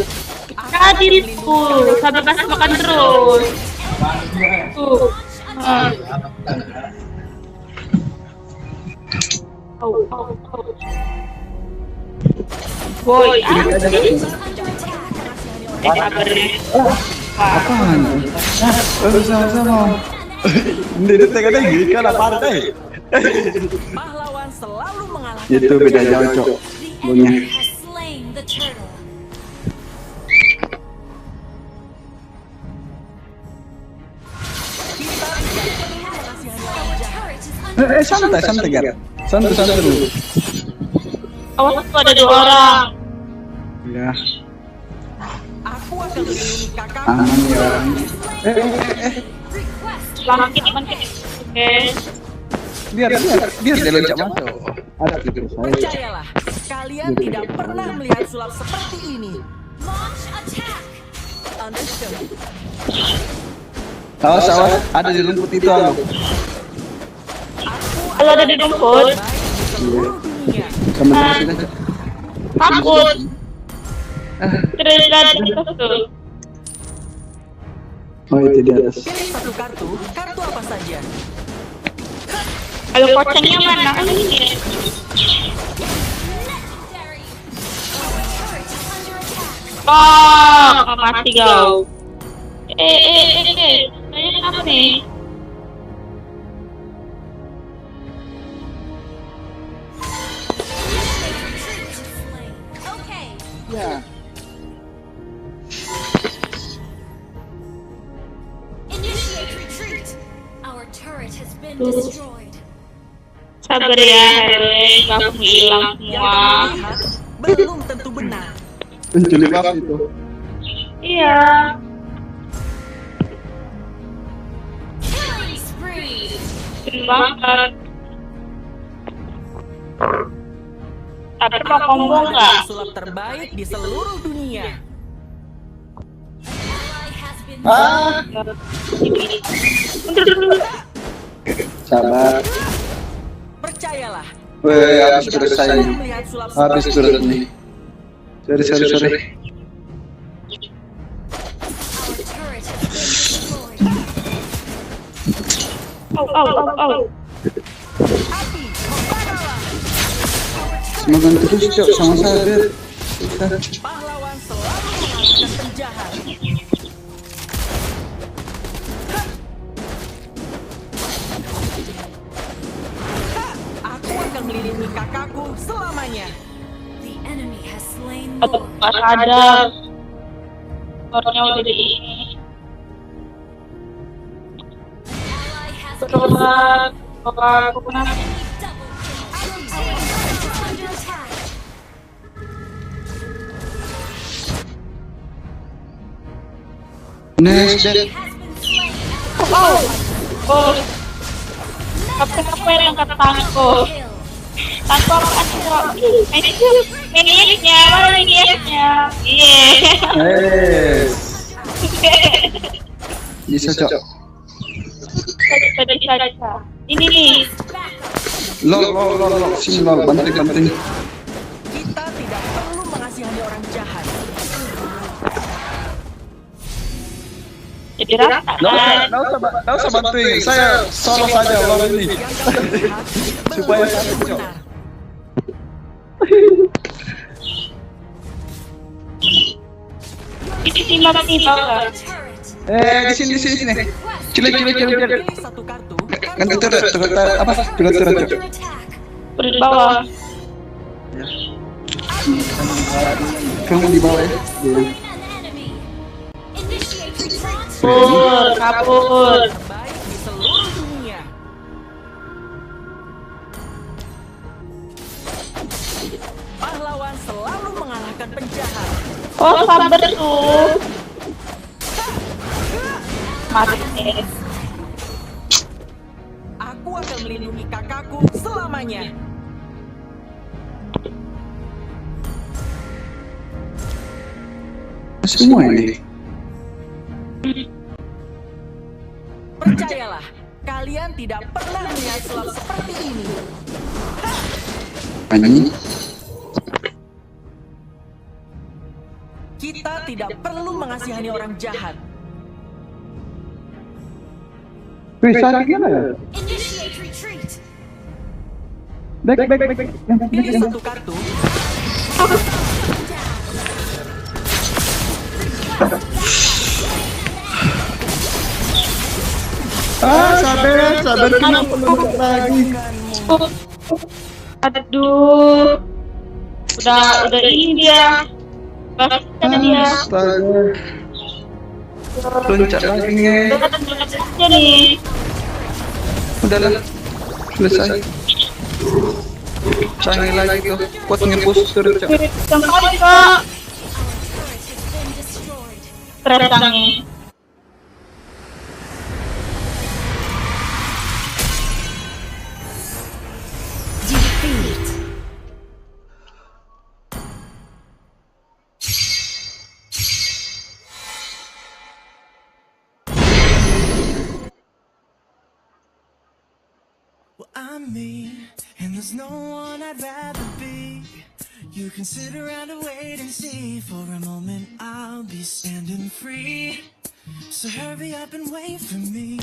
Hadirku, sabar kasih makan terus. Tuh. Boy, apaan? Sama-sama. Ini tengah gini kan apa deh? Pahlawan selalu mengalahkan. Itu beda jauh, Cok. Punya. Santai, Gar. Santai dulu. Awas tuh ada 2 orang. Ya. Aku akan melindungi kakak. Aman ya. Bangkit. Oke. Biar dia loncat masuk. Ada gitu saya. Percayalah, kalian tidak pernah melihat sulap seperti ini. Launch attack. Understood. Awas, ada di rumput itu aku. Kalau ada di rumput, Seluruh dunia. Sama terus aja. takut. Terus tuh. Oh itu di atas. Pilih satu kartu apa saja. Kalau pocongnya mana? Ini. Oh, mati kau. Saya apa nih? Okay. Ya. Initiate retreat. Our turret has been destroyed. Sabar ya, Hele. Kamu hilang Yang semua. kamu lihat belum tentu benar. Penculik apa itu? Iya. Killing spree. Keren banget. Tapi mau combo nggak? Sulap terbaik di seluruh dunia. Ally has been Sabar. Percayalah, Weh, habis selesai. melihat sulap Habis seperti surat ini. nih. Sorry. Our turret has been destroyed. Oh. Semoga terus cok sama saya biar. Pahlawan selalu mengalahkan penjahat. Aku akan melindungi kakakku selamanya. The enemy has slain Atau Lord. pas ada orangnya udah di ini. Ally has been Berobat. Aku kenapa? double kill. Your turret is under attack. Next dead. Has been slain. Oh. Apa yang angkat tanganku? Kill. Tanganku angkat kok. Mininya, mana mininya? Iya. Bisa cok. Bisa. Ini nih. Lol. Sini lol, banting. Kita tidak perlu mengasihani orang jahat. Jadi rata. Nggak usah bantuin. Saya solo saja lol ini. Yang kamu lihat Supaya belum satu, tentu Cok. benar. Ini timbang kan? Di sini. Cilik. Pilih satu kartu Kan itu apa? Turut cok. Udah di bawah. Kamu di bawah ya. Iya. An enemy. Initiate retreat. Kabur. terbaik di seluruh dunia. Pahlawan selalu mengalahkan penjahat. Oh, sabar tuh. Mati. Aku akan melindungi kakakku selamanya. Semua ini. Percayalah, kalian tidak pernah melihat sulap seperti ini. Anjing. Kita tidak perlu mengasihani orang jahat. Wih, sakit gimana ya? Initiate retreat. Back. Pilih satu kartu. Sabar kenapa lu lagi? Aduh. Udah ini dia. Bahkan dia. Astaga. Loncat lagi nih. Aja nih. Udahlah. Selesai. Canggih lagi tuh. Kuat nge-push turut cok. Kembali kok. Stres tangi. I'm me, and there's no one I'd rather be. You can sit around and wait and see. For a moment I'll be standing free. So hurry up and wait for me.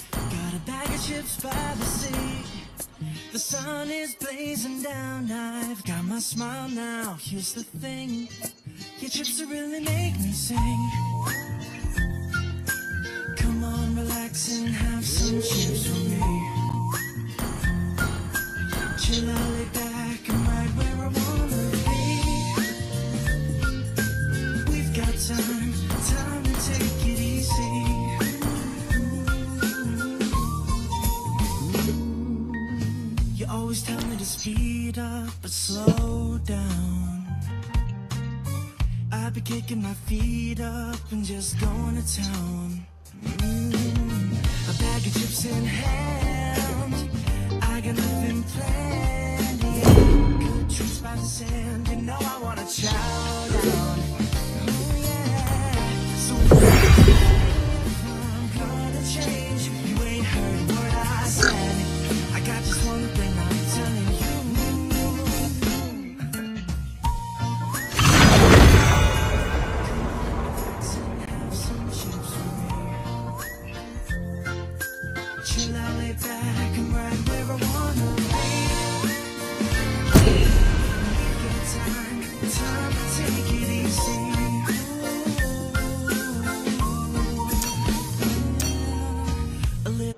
Got a bag of chips by the sea. The sun is blazing down. I've got my smile now. Here's the thing, your chips will really make me sing. Come on, relax and have some chips with me. Chill out, lay back, I'm right where I wanna be. We've got time to take it easy. You always tell me to speed up, but slow down. I'll be kicking my feet up and just going to town. A bag of chips in hand, I got nothing planned. Yeah. Good trips by the sand, you know I wanna chow down. Oh yeah, so I'm gonna change. You ain't heard what I said. I got just one thing I'm telling you. Chill out, lay back, I'm right where I wanna be. We've got time to take it easy. A little.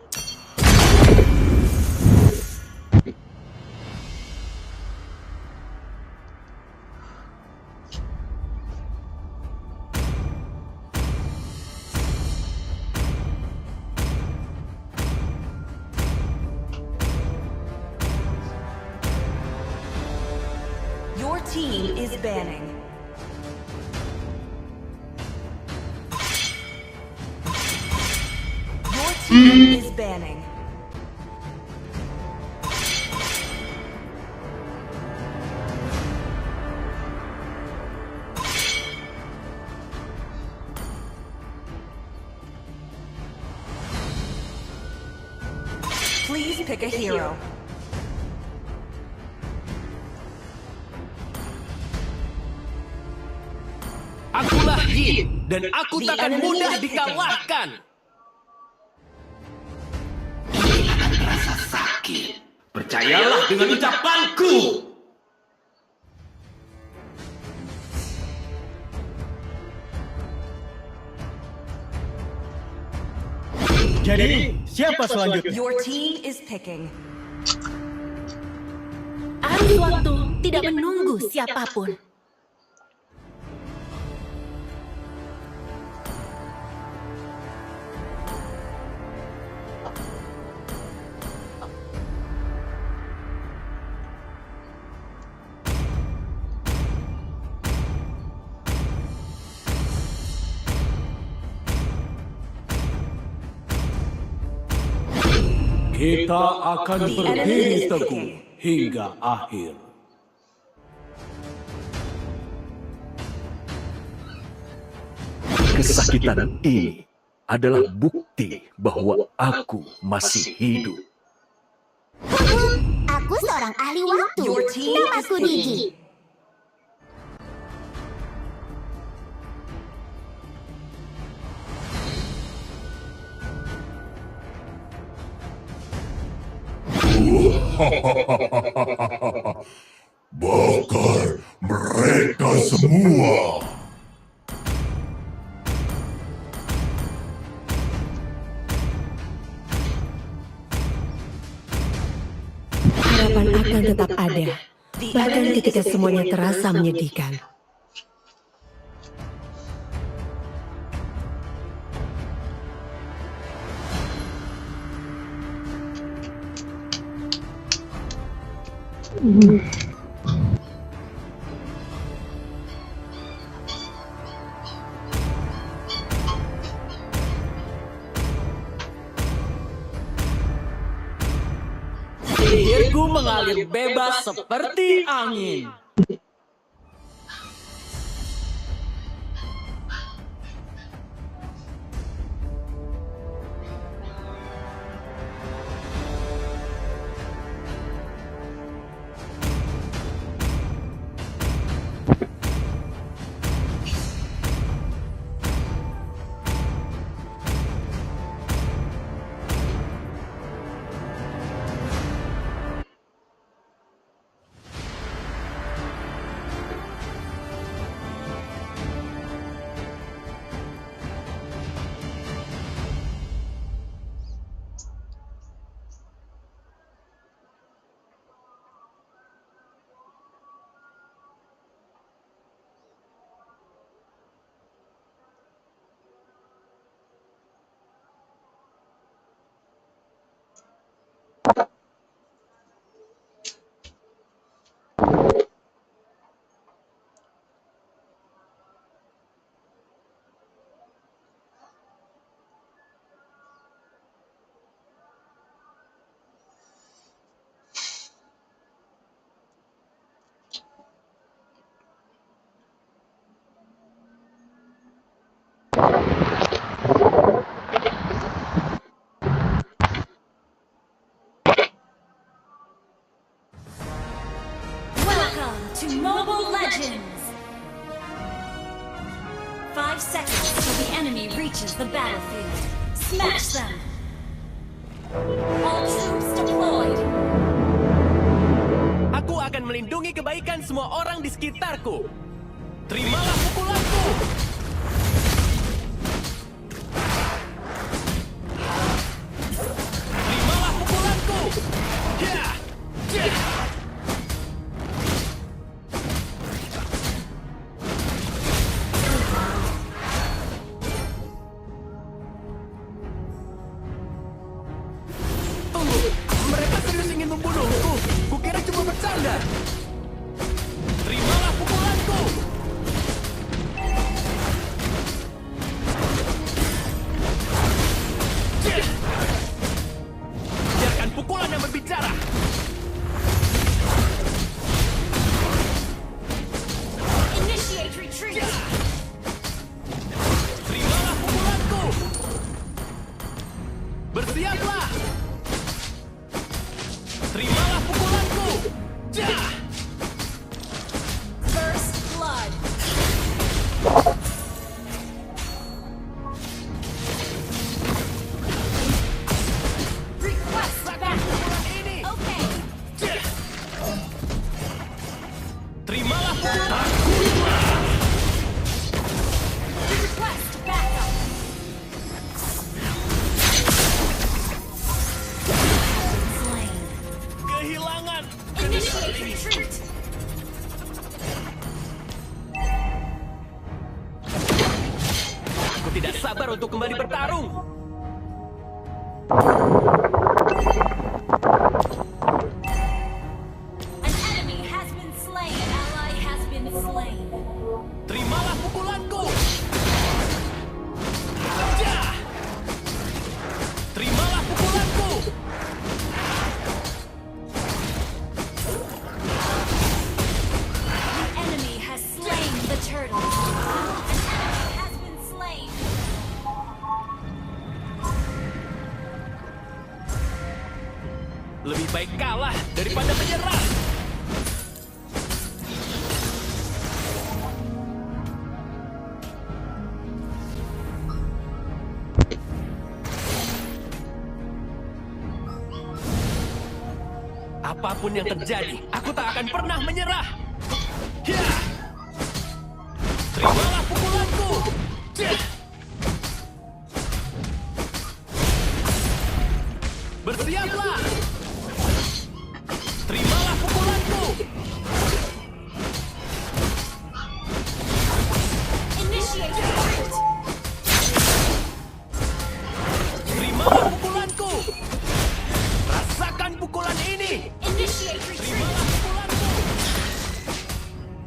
Your team is banning. Your team is banning. Please pick a hero. Akulah Yin, dan aku takkan mudah dikalahkan. Ini akan terasa sakit. Percayalah dengan ucapanku. Jadi, siapa selanjutnya? Your team is picking. Arus waktu tidak menunggu siapapun. Kita akan The enemy berdiri is teguh picking. hingga akhir. Kesakitan ini adalah bukti bahwa aku masih hidup. Aku seorang ahli waktu. Your team is Namaku picking. Digi. Bakar mereka semua. Harapan akan tetap ada, bahkan ketika semuanya terasa menyedihkan. Sihirku mengalir bebas seperti angin. 5 seconds till the enemy reaches the battlefield. Smash them! All troops deployed. Aku akan melindungi kebaikan semua orang di sekitarku. Terimalah pukulanku. Terimalah pukulanku. Ya, ya. Tunggu, mereka serius ingin membunuhku. Kukira cuma bercanda. Terimalah pukulanku. Biarkan pukulan yang berbicara. Initiate retreat. Terimalah pukulanku. Bersiaplah. Terimalah pukulanku. Jah! First blood. Request backup. Okay. Terimalah pukulan. Request backup. Slain. Kehilangan. Initiate retreat. Aku tidak sabar untuk kembali bertarung. An enemy has been slain. An ally has been slain. Terimalah pukulanku. Jah! Terimalah pukulanku. The enemy has slain the turtle. An enemy has been slain. Lebih baik kalah daripada menyerah. Apapun yang terjadi, aku tak akan pernah menyerah. Ya! Terimalah pukulanku. Jah! Bersiaplah. Terimalah pukulanku. Initiate retreat. Terimalah pukulanku. Rasakan pukulan ini. Initiate retreat. Terimalah pukulanku.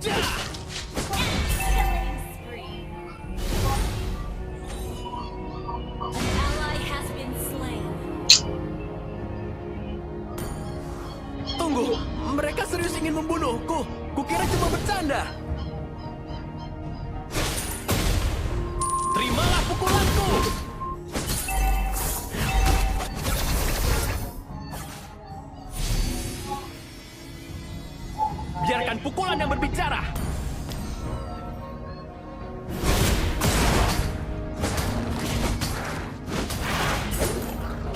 Jah! Killing spree. An ally has been slain. Tunggu, mereka serius ingin membunuhku. Kukira cuma bercanda. Terimalah pukulanku. Biarkan pukulan yang berbicara.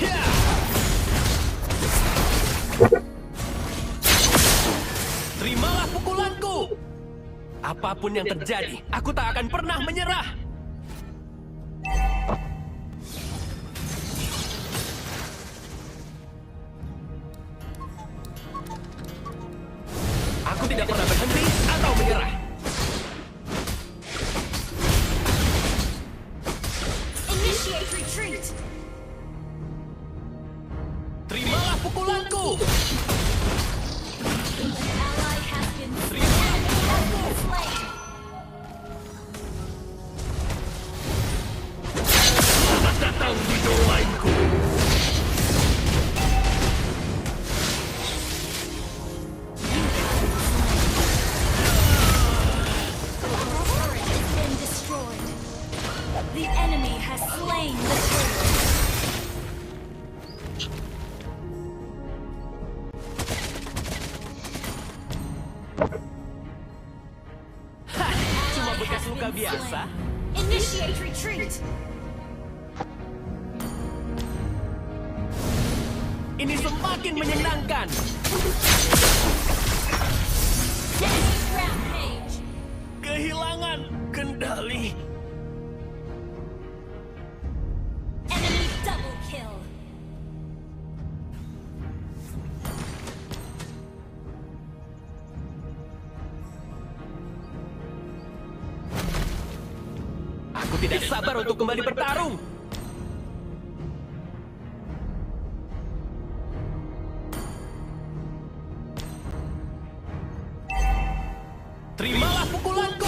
Ya! Terimalah pukulanku. Apapun yang terjadi, aku tak akan pernah menyerah. Aku tidak pernah berhenti atau menyerah. Initiate retreat. Terimalah pukulanku. An ally has been Terimalah pukulanku. slain. Selamat datang di domainku. Turret has been destroyed. The enemy has slain the turtle. Hah, cuma bekas luka biasa. Initiate retreat. Ini semakin menyenangkan. Enemy rampage. Kehilangan kendali. Enemy double kill. Aku tidak sabar untuk kembali bertarung. Terimalah pukulanku.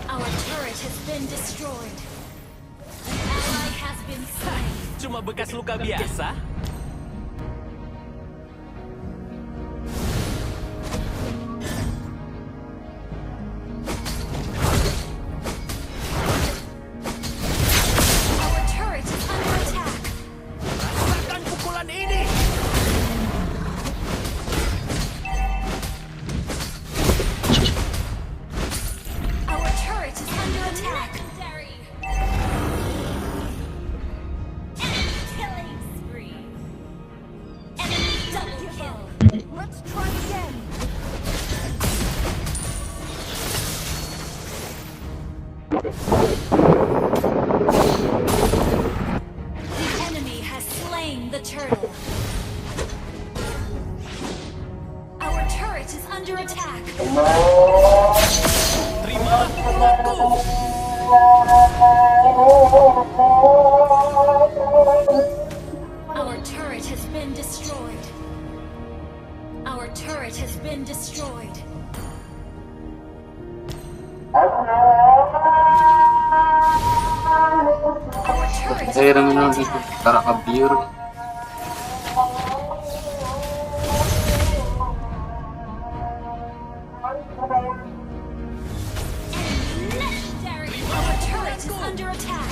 Our turret has been destroyed. An ally has been slain. Cuma bekas luka biasa. Our turret is under attack. Rasakan pukulan ini. Our turret is under attack. Enemy killing spree. Enemy double kill. Let's try again. The enemy has slain the turtle. Our turret is under attack. Terimalah pukulanku. Our turret has been destroyed. Our turret has been destroyed. Our turret is Saya under dengan attack. karakter biru. Legendary. Our turret is under attack.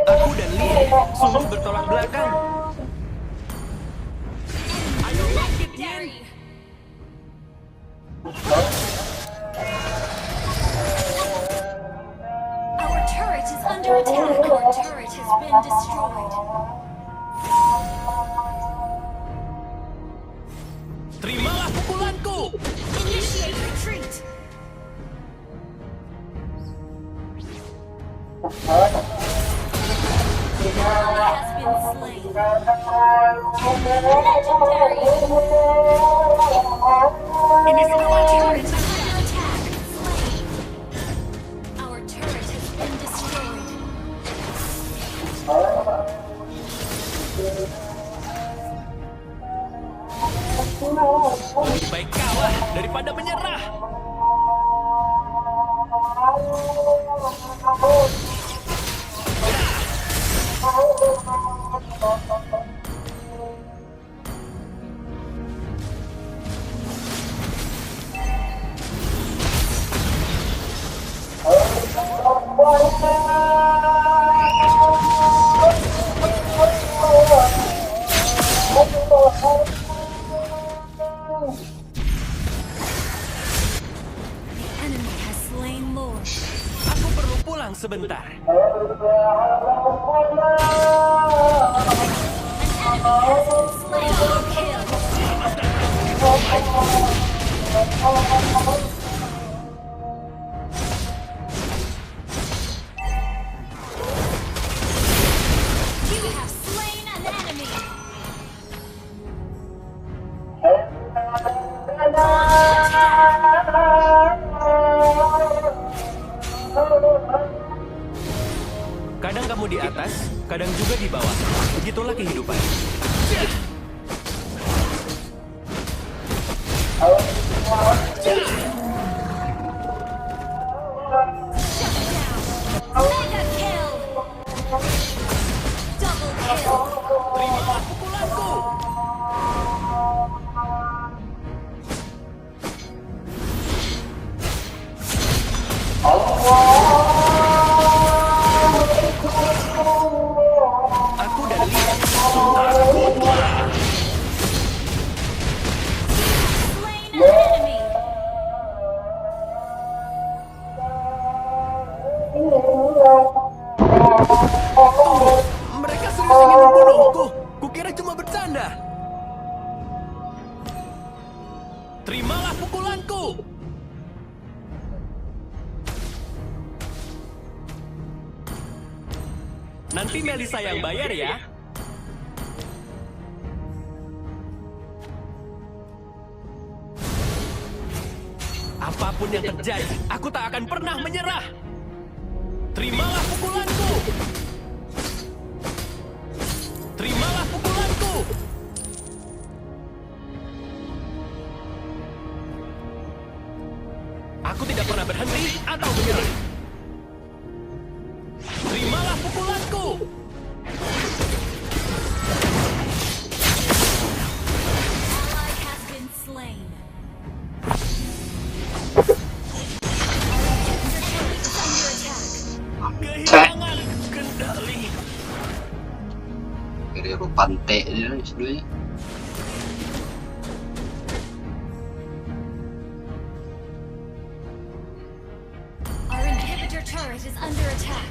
Aku dan Lee sungguh bertolak belakang. Ayo bangkit, Yin. Legendary. Our turret is under attack. Our turret has been destroyed. Terimalah pukulanku. Initiate retreat. The ally has been slain. Legendary. Ini semua Turret is under attack. Slain. Our turret has been destroyed. lebih baik kalah daripada menyerah. Aku perlu pulang sebentar. You have slain an enemy. Kadang kamu di atas, kadang juga di bawah. Begitulah kehidupan. Terimalah pukulanku. Nanti Melisa yang bayar ya. Apapun yang terjadi, aku tak akan pernah menyerah. Terimalah pukulanku. Terimalah pukulanku. Aku tidak pernah berhenti atau menyerah. Terimalah pukulanku. Ally has been slain. Kehilangan kendali. Kira pantai dia sebenarnya. Our inhibitor turret is under attack.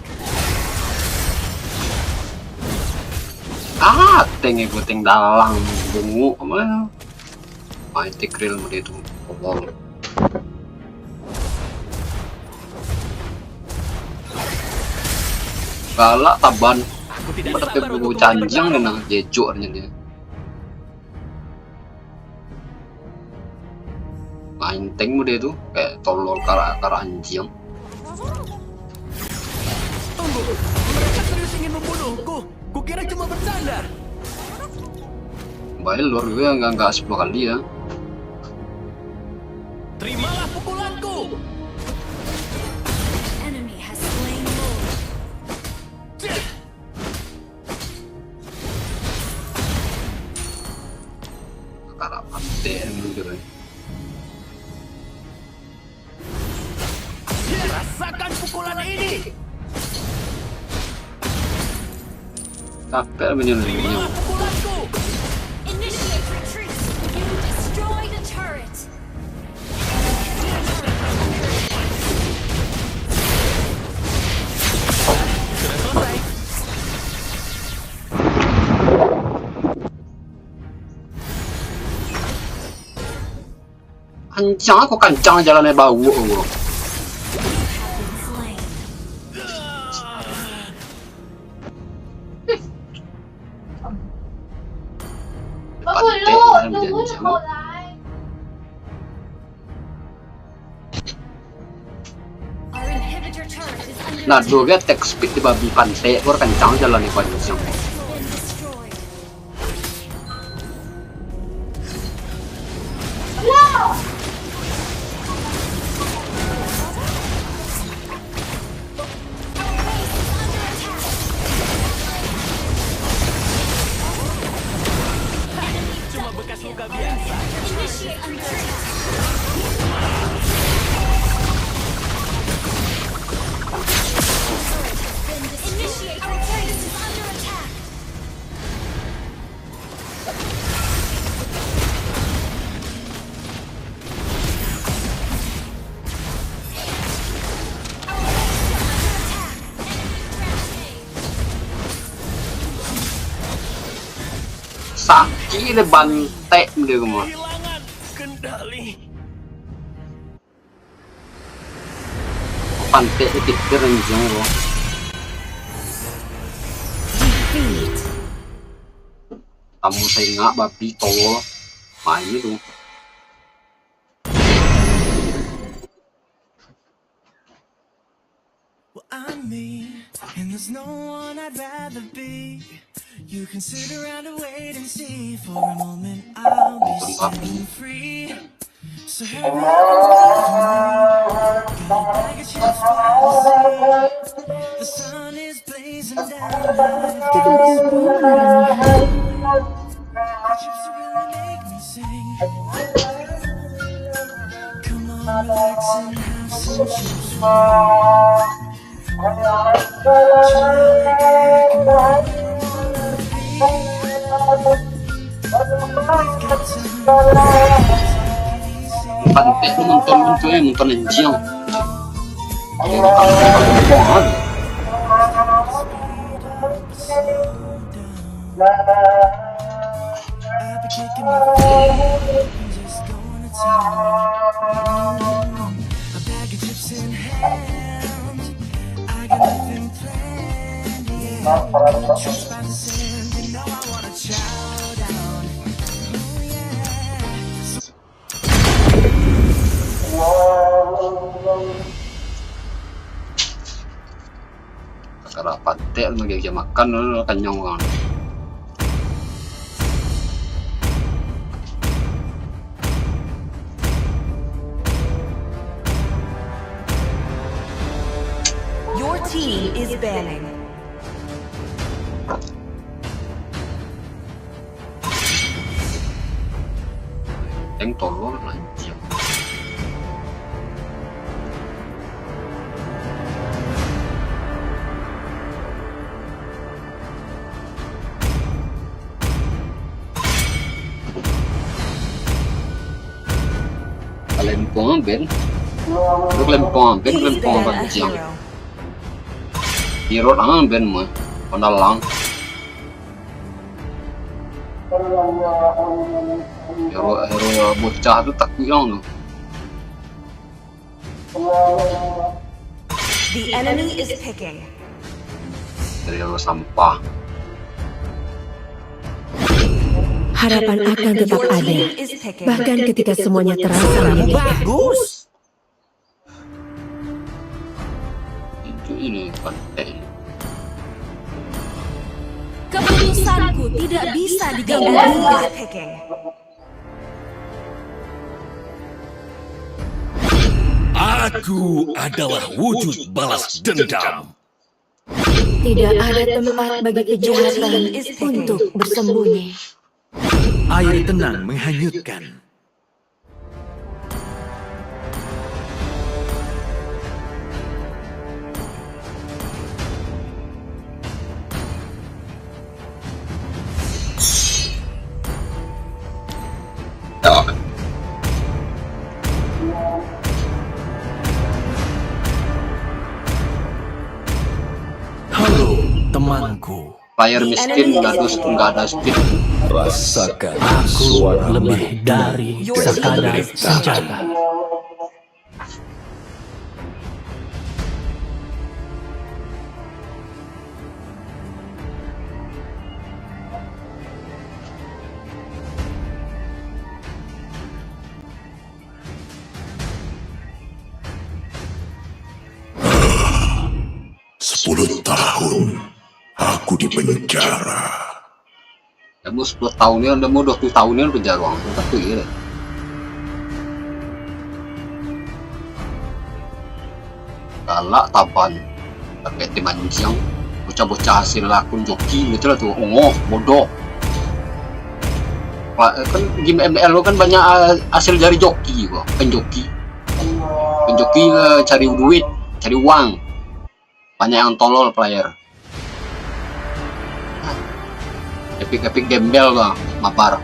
Ting dalang bungu kemana? Main tikril mode itu kobol. Galak taban. Berarti bungu canjang dengan jejuk dia. Main tank mode itu kayak tolol kara anjing. Tunggu, mereka serius ingin membunuhku. Kukira cuma bercanda. Baik luar gue nggak 10 kali ya. Terimalah pukulanku. Enemy has slain Lord. Kara pantai gitu. Rasakan pukulan ini. Capek menyelidiknya. Initiate retreat. You destroyed a turret. Kencang aku kencang jalannya bau. Nah, dulu attack speed di babi pantai, gua kencang jalan nih kencang. Cuma bekas luka biasa. Initiate retreat. Initiate retreat. Is under attack. Sakit le bantek dia semua. Kehilangan kendali. Pantek itu renjang loh. Kamu saya nggak babi tolol main itu. Well, I'm me, and there's no one I'd rather be. You can sit around and wait and see. For a moment, I'll be standing free. So hurry up, gotta bag a chance the sun is blazing down. The chips really make me sing. Come on, relax and have some chips with me. Pantai itu nonton anjing. Kalau kamu bohong. A bag of chips in hand. I got nothing planned, yeah. Trips by the sand, you know I wanna chow down. Oh yeah. Kakak pantek lagi makan lu kenyang kan. Your team is banning. Yang tolol lanjut. Lempong Ben, lu lempong Ben, lempong panjang. Hero lang Ben mo, pandalang. Hero bocah tu tak kuyang tu. The enemy is picking. Hero sampah. Harapan akan tetap ada, bahkan ketika semuanya terasa menyedihkan. Bagus. Itu ini pantai. Keputusanku tidak bisa diganggu. Aku adalah wujud balas dendam. Tidak ada tempat bagi kejahatan untuk bersembunyi. Air tenang menghanyutkan. Halo, temanku. Player miskin nggak ada speed. Rasakan aku lebih dari sekadar senjata. Sepuluh tahun aku di penjara. Kamu 10 tahunnya, kamu 20 tahunnya penjara, tapi ya. Galak taban, pakai tim anjing, bocah-bocah hasil lakun joki gitu lah tuh, bodoh. Kan game ML lo kan banyak hasil dari joki, penjoki cari duit, cari uang, banyak yang tolol player. Epic gembel lah, mapar.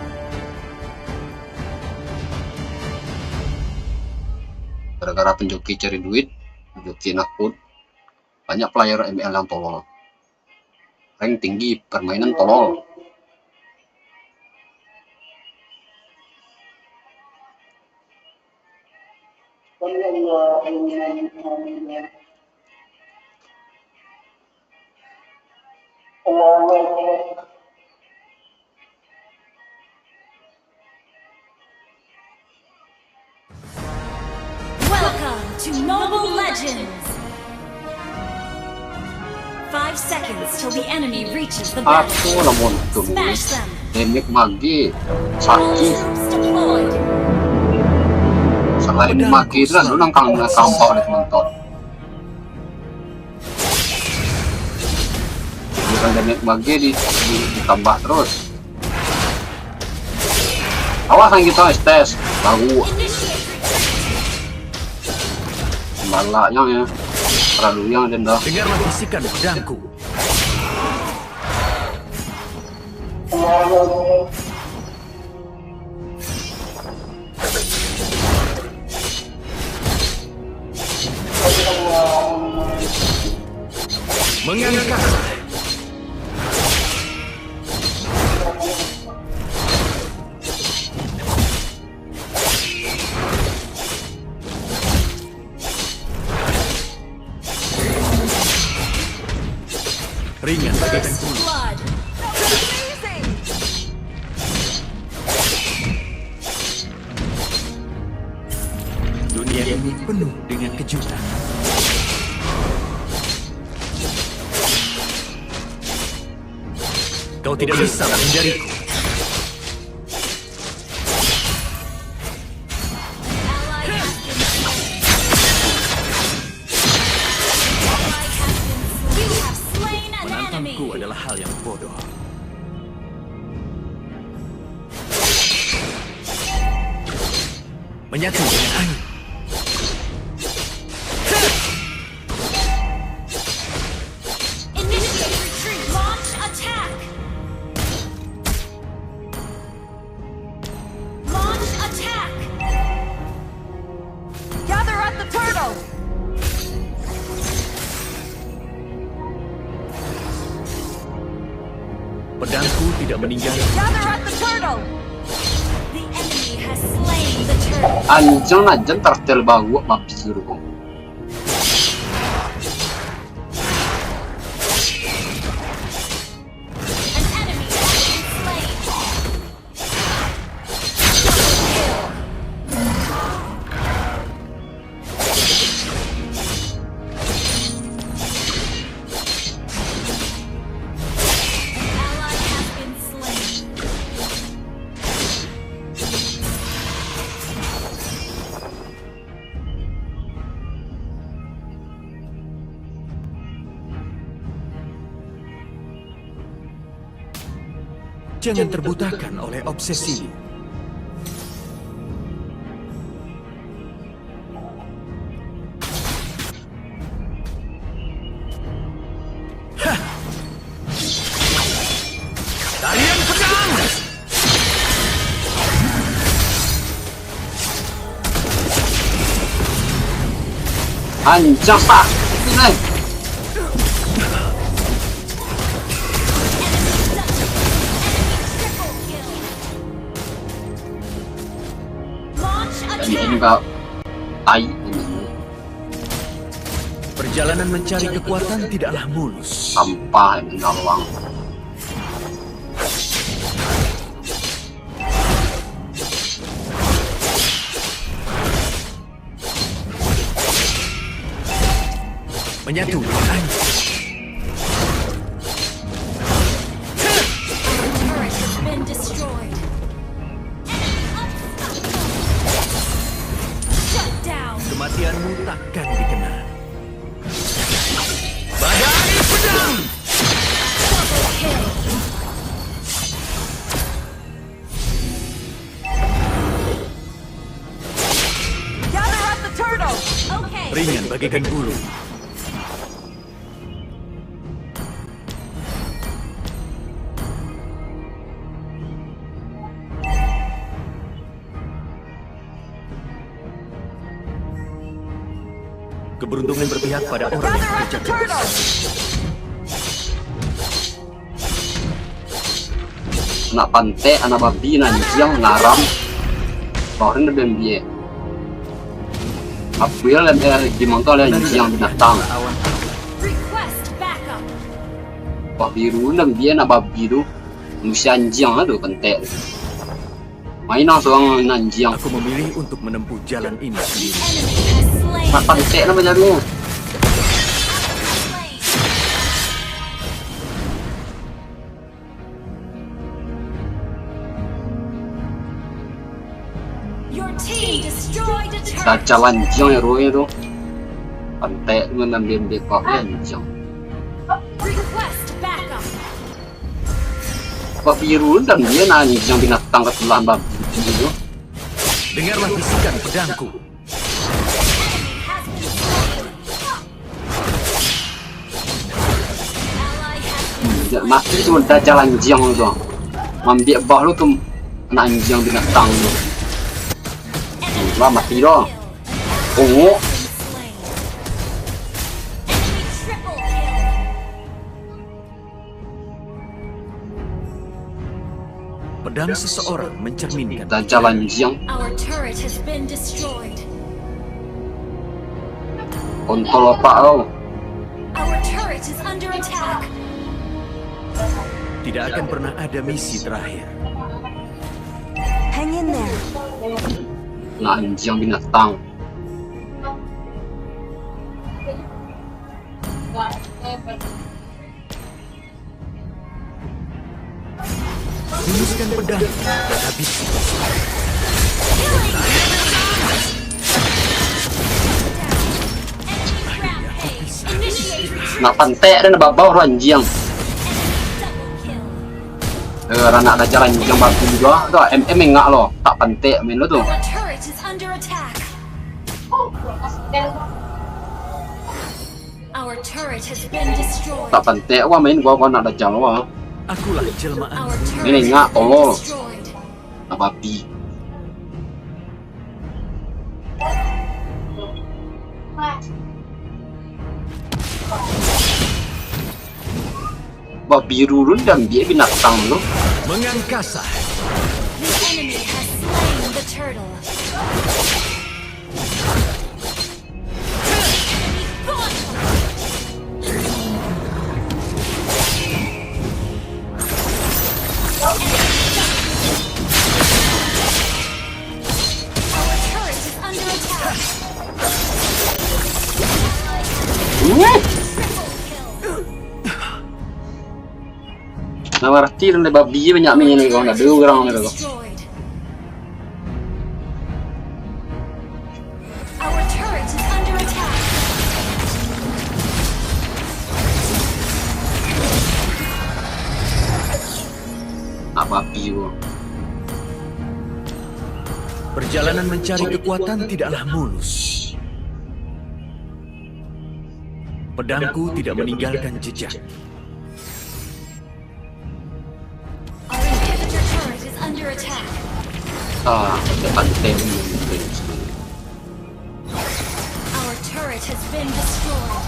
Gara-gara penjoki cari duit, penjoki nakut, banyak player ML yang tolol. Rank tinggi, permainan tolol. Welcome to Mobile Legends. 5 seconds till the enemy reaches the Aku battle. namun tuh Smash them. Demik magi sakit. Deployed. Selain magi itu kan lu nangkang oleh menonton. Bukan demik magi ditambah terus. Awas yang kita tes tahu. Balaknya ya, terlalu yang denda. Dengarlah bisikan pedangku. Mengangkat. bagaikan bulu. blood. Dunia ini penuh dengan kejutan. Kau tidak bisa menghindariku. Menantangku adalah hal yang bodoh. Menyatu dengan angin. Initiate retreat. Launch attack. Launch attack. Gather at the turtle. Pedangku tidak meninggal. Gather at the turtle. The enemy has slain the turtle. Anjing aja tertel bawa babir kok. An enemy has been slain. An ally has been slain. Jangan terbutakan oleh obsesi. Hah! Tarian pedang! Anjing pak, ini. Launch Dan ini attack. juga tai ini. Perjalanan mencari kekuatan tidaklah mulus. Sampah ini lawang. Menyatu dengan angin. Turret has been destroyed. Enemy unstoppable. Shut down. Kematianmu takkan dikenal. Badai pedang! Double kill. Gather at the turtle. Okay. Ringan bagaikan bulu. Keberuntungan berpihak pada orang yang Gather at bekerja the keras. turtle. Anak pantai, anak babi, nanjang, ngaram. Orang lebih biye. Aku ya lebih gimana tuh nanjang binatang. Request backup. Wah biru lebih biye anak babi tu. Manusia anjing lah tu pantai. Main langsung nanjang. Aku memilih untuk menempuh jalan ini sendiri. Enemy has slain. Anak pantai namanya tu. Your team destroyed a turret. Caca anjing ya roy tu. Pantai tu memang biye kau anjing. Request backup. Wah biru dan dia nanjang binatang ketulah babi tu. Dengarlah bisikan pedangku. Mati tu dah jalan anjing tu. Mambiak bah lu tu nanjang binatang tu. Wah mati dah. Oh. Pedang seseorang mencerminkan dah jalan anjing. Our turret has been destroyed. Kontol apa kau? Our turret is under attack. Tidak akan pernah ada misi terakhir. Hang in there. Nah, anjing binatang. Tuliskan pedang dan habis. Nak pantek dan babau ranjang. Anak ada jalan yang bagus juga. Tu enggak lo. Tak pantek main lo tu. Our turret is under attack. Our turret has been destroyed. Tak pantek wah main gua nak ada jalan wah. Akulah jelmaan. Our turret Ini has enggak been tolol. destroyed. Tak babi. Babi biru dan dia binatang lo. Mengangkasa. The enemy has slain the turtle. Our turret is under attack. Nah, berarti dan babi banyak main ni kau nak dua orang ni kau. Destroyed. Our turret is under attack. Nak babi kau. Perjalanan mencari kekuatan tidaklah mulus. Pedangku tidak meninggalkan jejak. Our inhibitor turret is under attack. Ah, pantek. Our turret has been destroyed.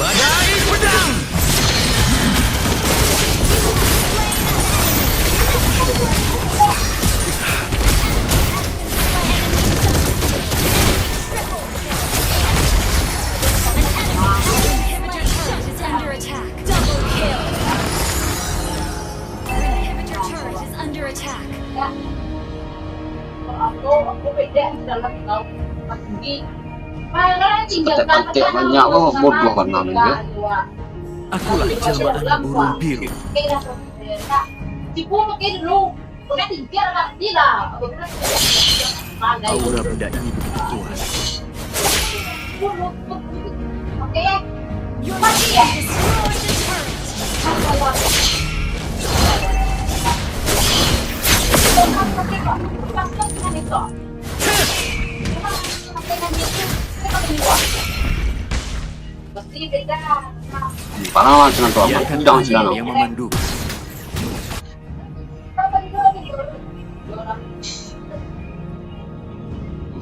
Badai pedang. Inhibitor turret is under attack. Double kill. Our inhibitor turret is under attack. Pantek banyak kau bodoh kan namanya. Akulah jelmaan burung biru. Aura benda ini begitu kuat. Your team destroyed the turret. Parah dengan tu Dia apa? akan Udang tanya sedang. yang memandu.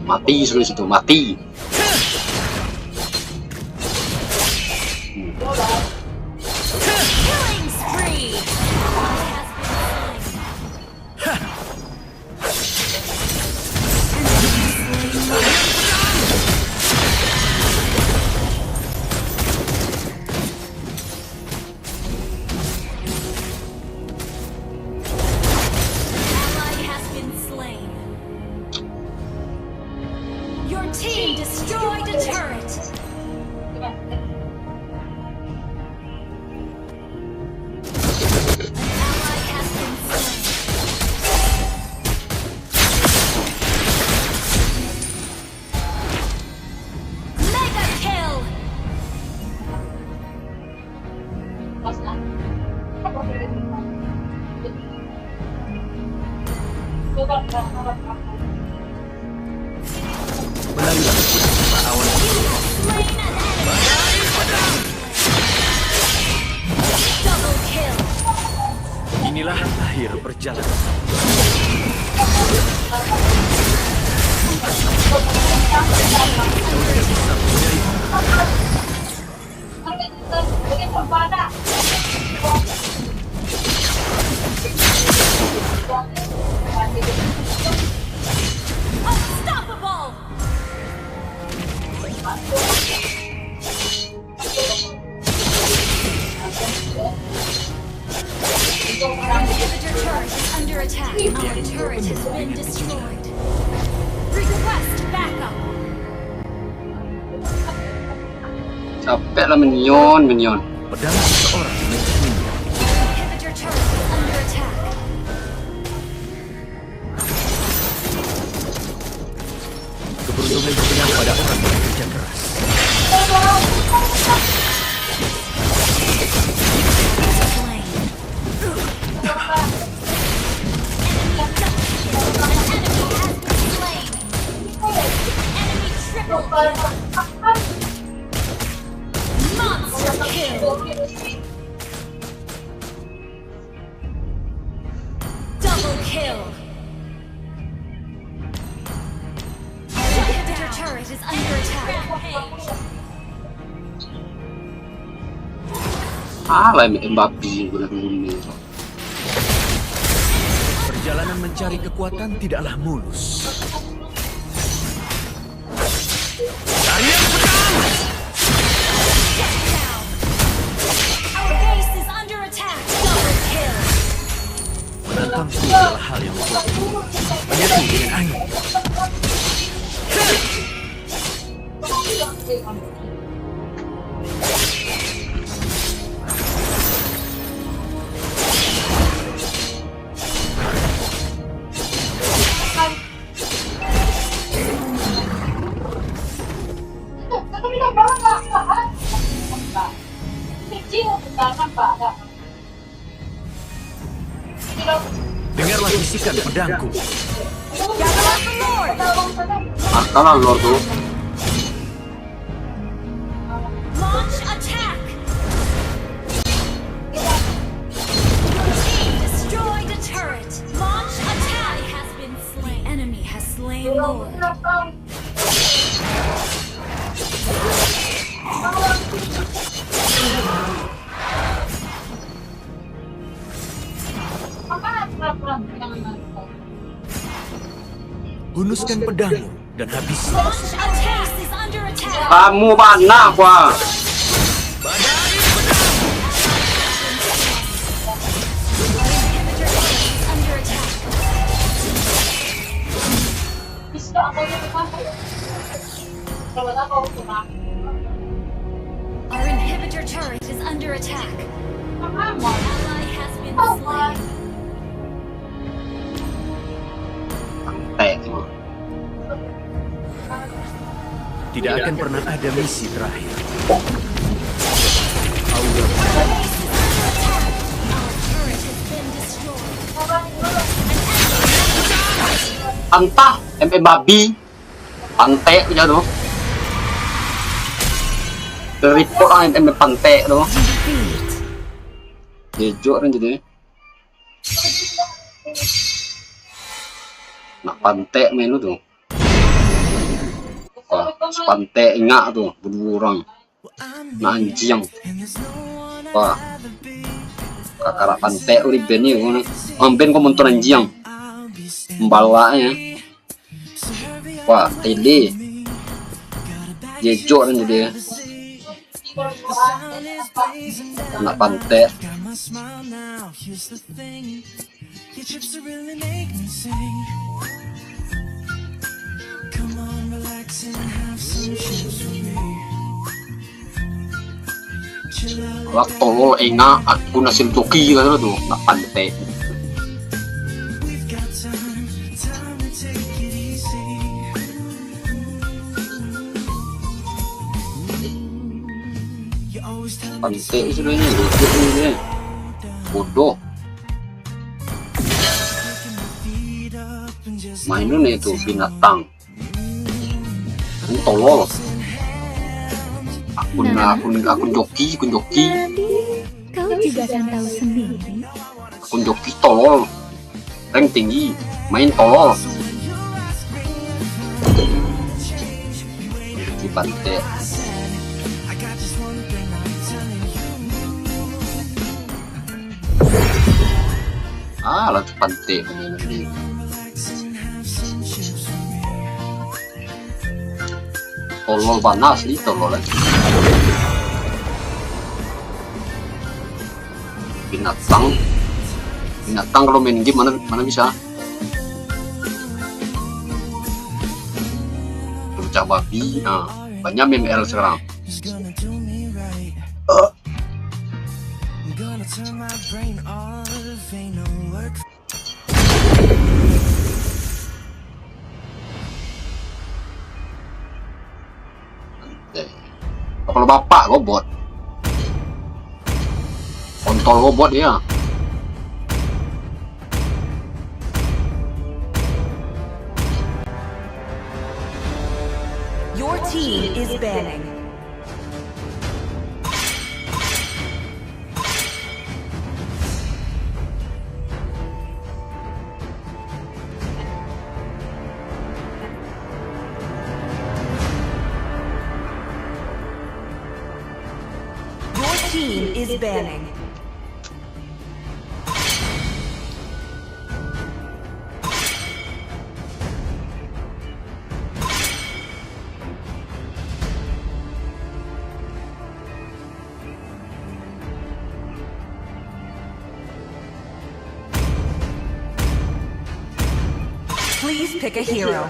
Mati sudah situ mati. Killing spree. Ally has been slain. Your team destroyed a turret. Ally has been slain. Mega kill. Belarilah bersama awan. Slain an enemy. Double kill. Inilah akhir perjalanan. Unstoppable. attack. Our turret has been destroyed. Request backup. Capek lah minion. Pedang seseorang mencarinya. Inhibitor turret is under attack. Keberuntungan berpihak pada orang yang bekerja keras. Monster kill. Double kill. Inhibitor turret is under attack. Lah Mbappe guna. Perjalanan mencari kekuatan tidaklah mulus. Tarian pedang! Our base is under attack. Double kill. Menantangku adalah hal yang mudah. Menyatu dengan angin. Dengarlah bisikan pedangku. Kalah Lord tuh. Launch attack. Team destroyed a turret. Launch attack has been slain. The enemy has slain Lord. Hunuskan pedangmu dan habisi Launch attack is under attack. Kamu panah gua. Under attack. Our inhibitor turret is under attack. Ally has been slain. Tidak akan pernah ada misi terakhir. Our turret has been destroyed. Antah babi. Pantai aja tuh. Report orang pantai tuh. Jejo kan jadi. Nak pantai menu tuh. Wah, pantai ingat tuh, berdua orang. Nah anjing. Wah. Kakak pantai uri beni gua. Amben kau menton anjing. Membalanya. Wah, tele. Jejo kan jadi. Nak pantai. Your trips are really making me sing. Come on, relax and have some chips with me. Chill out. Wah, tolol enga aku nasil toki kan tuh, nak pantai. We've got time to take it easy. You always tell me Pantai sebenarnya lucu ini. Bodoh. Mainnya itu binatang. Ini tolol. Akun joki. Nanti kau juga akan tahu sendiri. Akun joki tolol. Rank tinggi, main tolol. Di pantai. Lah pantai ini. Tolol panas nih tolol. Binatang Binatang kalau main game mana bisa. Pecah babi. Nah, banyak meme L sekarang. Kalau bapak robot, kontol robot ya. Your team is banning. Your team is banning. Please pick a hero.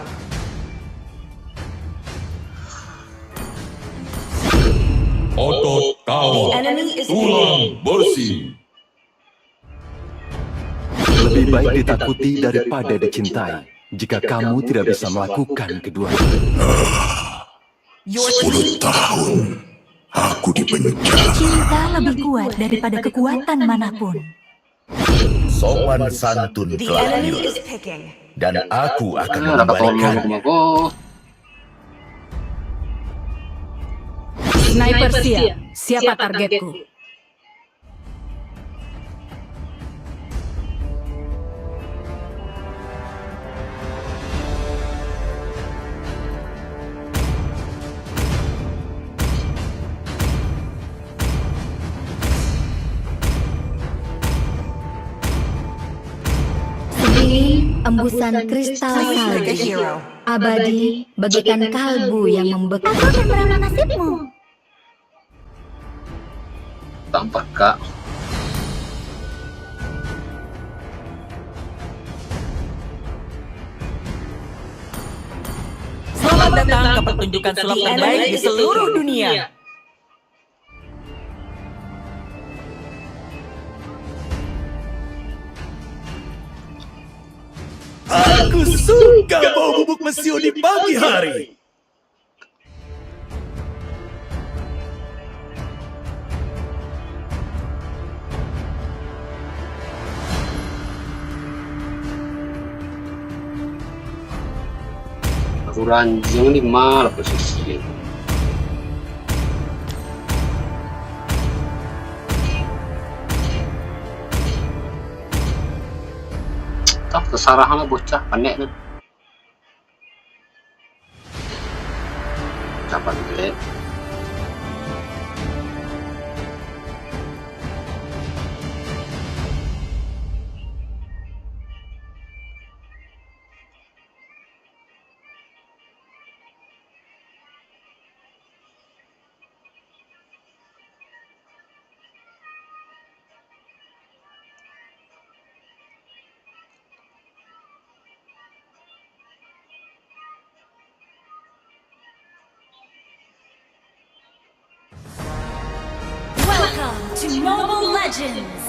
Otot kawat, tulang bersih. Lebih baik ditakuti daripada dicintai jika kamu tidak bisa melakukan keduanya. 10 tahun aku dipenjara. Cinta lebih kuat daripada kekuatan manapun. Sopan santun The telah enemy hilang, is picking. dan aku akan Dapat tolong mengembalikannya. aku. Sniper siap. Siapa targetku? Sedih embusan kristal Please pick a salju. hero. Abadi bagaikan kalbu yang membeku. Aku akan meramah nasibmu. Tampak kak. Selamat datang ke pertunjukan sulap terbaik di seluruh dunia. Aku suka bau bubuk mesiu di pagi hari. Aku ranjing di mana posisi. Tak terserah lah bocah panek kan. Capat gede. Welcome to Mobile Legends!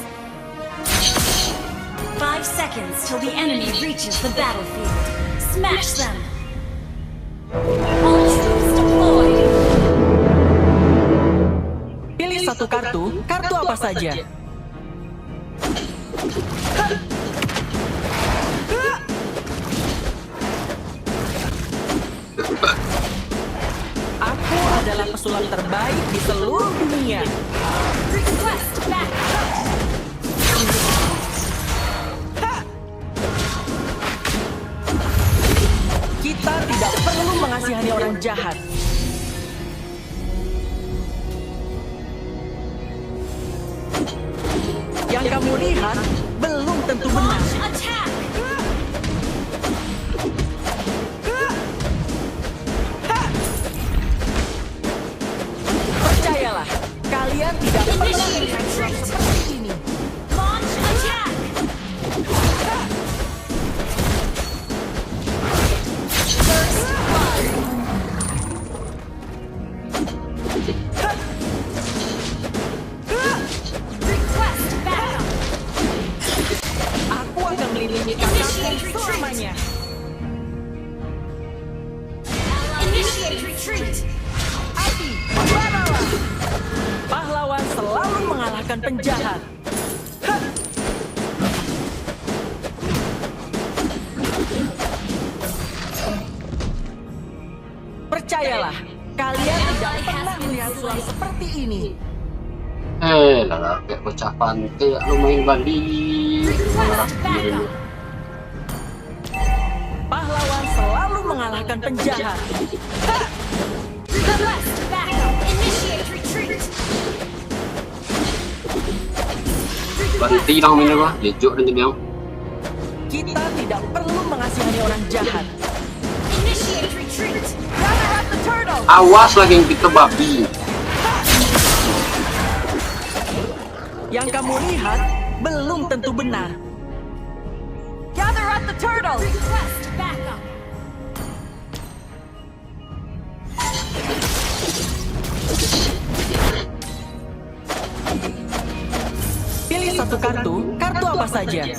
5 seconds till the enemy reaches the battlefield. Smash them! All troops deployed! Pilih satu kartu apa saja. Aku adalah pesulap terbaik di seluruh dunia. Request back! Kita tidak perlu mengasihani orang jahat. Yang kamu lihat belum tentu benar. Attack! Percayalah, kalian tidak perlu melihat seperti ini. Launch attack! melindungi kakakku selamanya. Initiate retreat. Api, membaralah. Pahlawan selalu mengalahkan penjahat. Hah! Percayalah, kalian tidak pernah melihat sulap seperti ini. Lah, kayak bocah pantai lu main balik. Pahlawan selalu mengalahkan penjahat. Hah! Request backup. Initiate retreat. Berhenti dong ini gua, lejuk dan jadi yang. Kita tidak perlu mengasihani orang jahat. Initiate retreat. Gather up the turtle. Awas lagi yang kita babi. Yang kamu lihat belum tentu benar. Gather up the turtle. Request backup. Pilih satu kartu apa saja.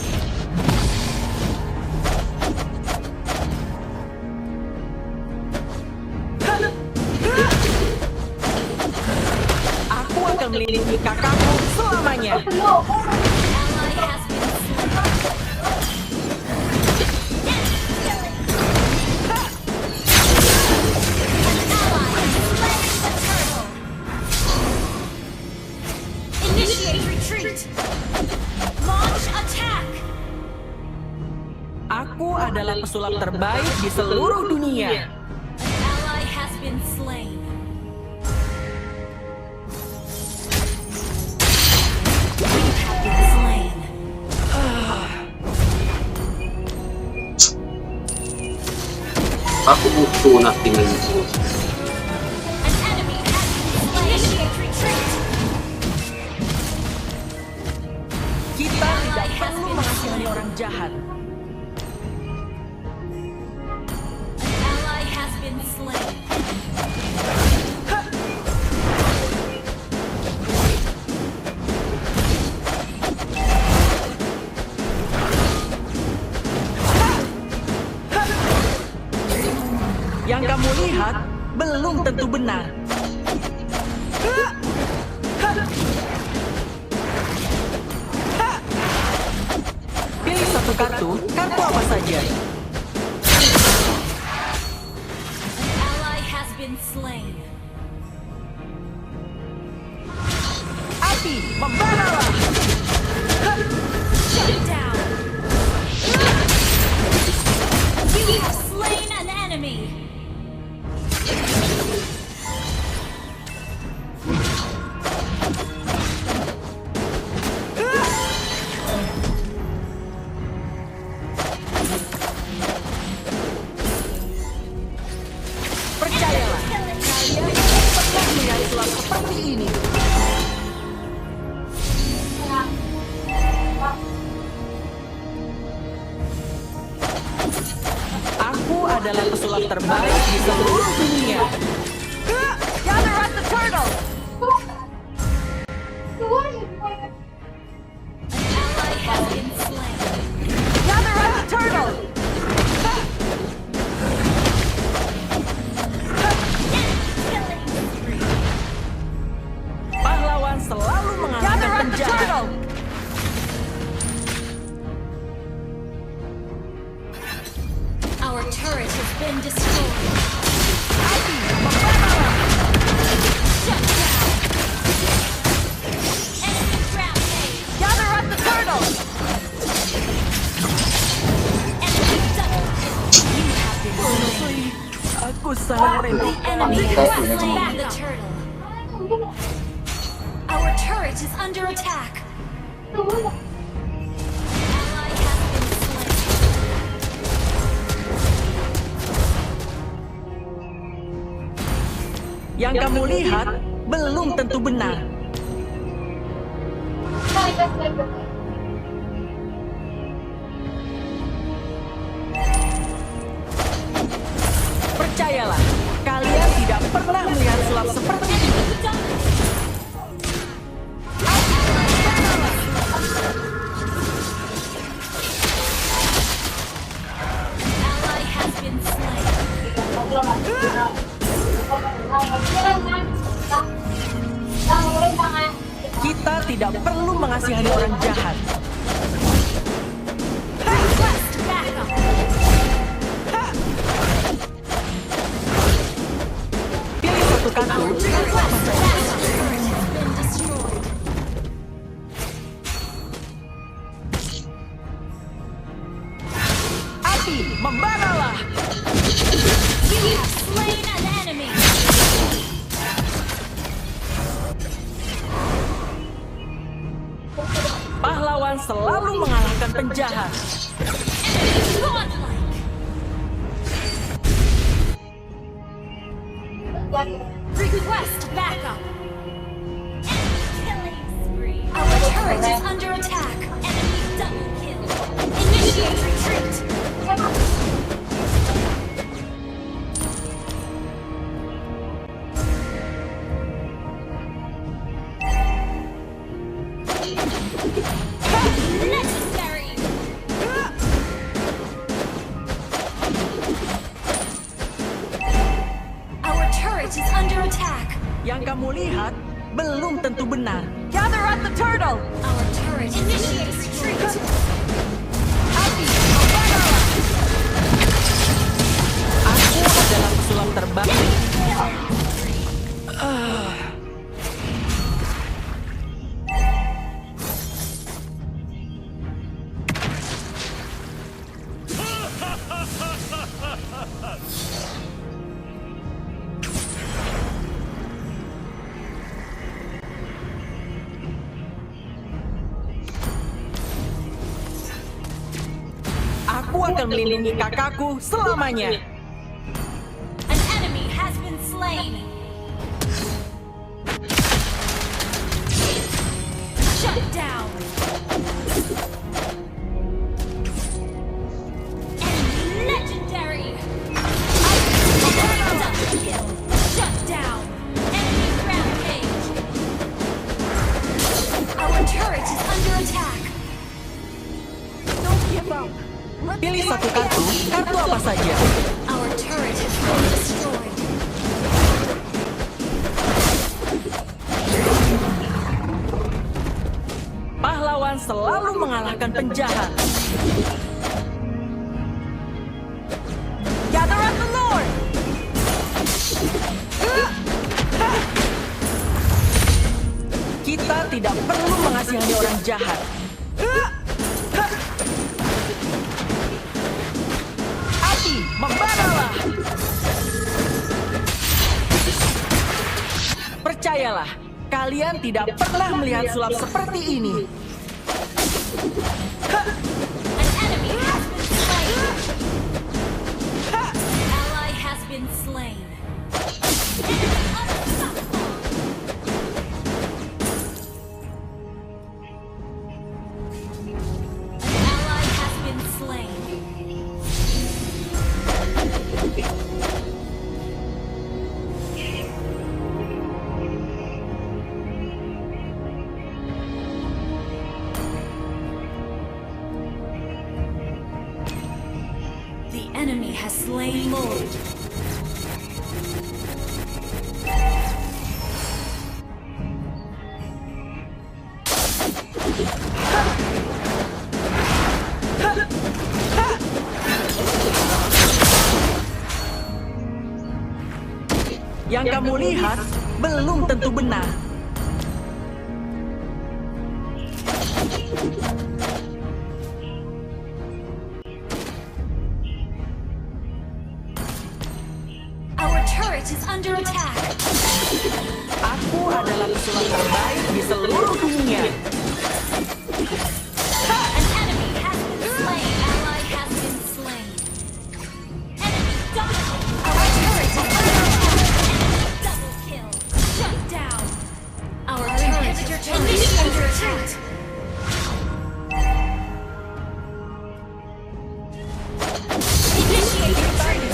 Aku akan melindungi kakakmu selamanya. Ally has been slain. Initiate retreat. Launch attack. Aku adalah pesulap terbaik di seluruh dunia. Ally has been slain. You have been slain. Aku butuh nothing lagi. An enemy has been slain. Initiate retreat. Kita tidak perlu mengasihani orang jahat. Ally has been slain. Yang kamu lihat belum tentu benar. Pilih satu kartu apa saja. Ally has been slain. Api, membaralah. Shut down. You have slain an enemy. Percayalah, kalian tidak pernah melihat sulap seperti ini. Aku adalah pesulap terbaik di seluruh dunia. Gather up the turtle. Ally has been slain. Gather up the turtle. Pahlawan selalu mengalahkan penjahat. Our turret has been destroyed. Shut down. Enemy rampage. Gather up the turtle. Enemy double kill. You have been slain. Aku sangat rindu. Enemy has slain the turtle. Our turret is under attack. Ally has been slain. Yang kamu lihat belum tentu benar. Percayalah, kalian tidak pernah melihat sulap seperti ini. tidak perlu mengasihani orang jahat. Request backup. Pilih satu kartu. Request backup. Turret has been destroyed. Api, membaralah. You have slain an enemy. Pahlawan selalu mengalahkan penjahat. Enemy godlike. Request backup. Enemy killing spree. Our turret is under attack. Enemy double kill. Initiate retreat. Legendary. Our turret is under attack. Yang kamu lihat belum tentu benar. Gather at the turtle. Our turret initiates retreat. Api, membaralah. Aku adalah pesulap terbaik. Aku akan melindungi kakakku selamanya. An enemy has been slain. Shut down. Enemy legendary. Double kill. Shut down. Enemy rampage. Our turret is under attack. Don't give up. Pilih satu kartu. Kartu apa saja? Our turret has been destroyed. Pahlawan selalu mengalahkan penjahat. Gather at the Lord. Kita tidak perlu mengasihani orang jahat. Api, membaralah. Percayalah, kalian tidak pernah melihat sulap seperti ini. An enemy has been slain. Ally has been slain. Unstoppable. Ally has been slain. The enemy has slain Mold. Yang kamu lihat belum tentu benar. Our turret is under attack. Aku adalah pesulap terbaik di seluruh dunia. An enemy has been slain. Ally has been slain. Enemy double. Our turret is under attack. Enemy double kill. Shut down. Our turret is under attack. Initiate retreat.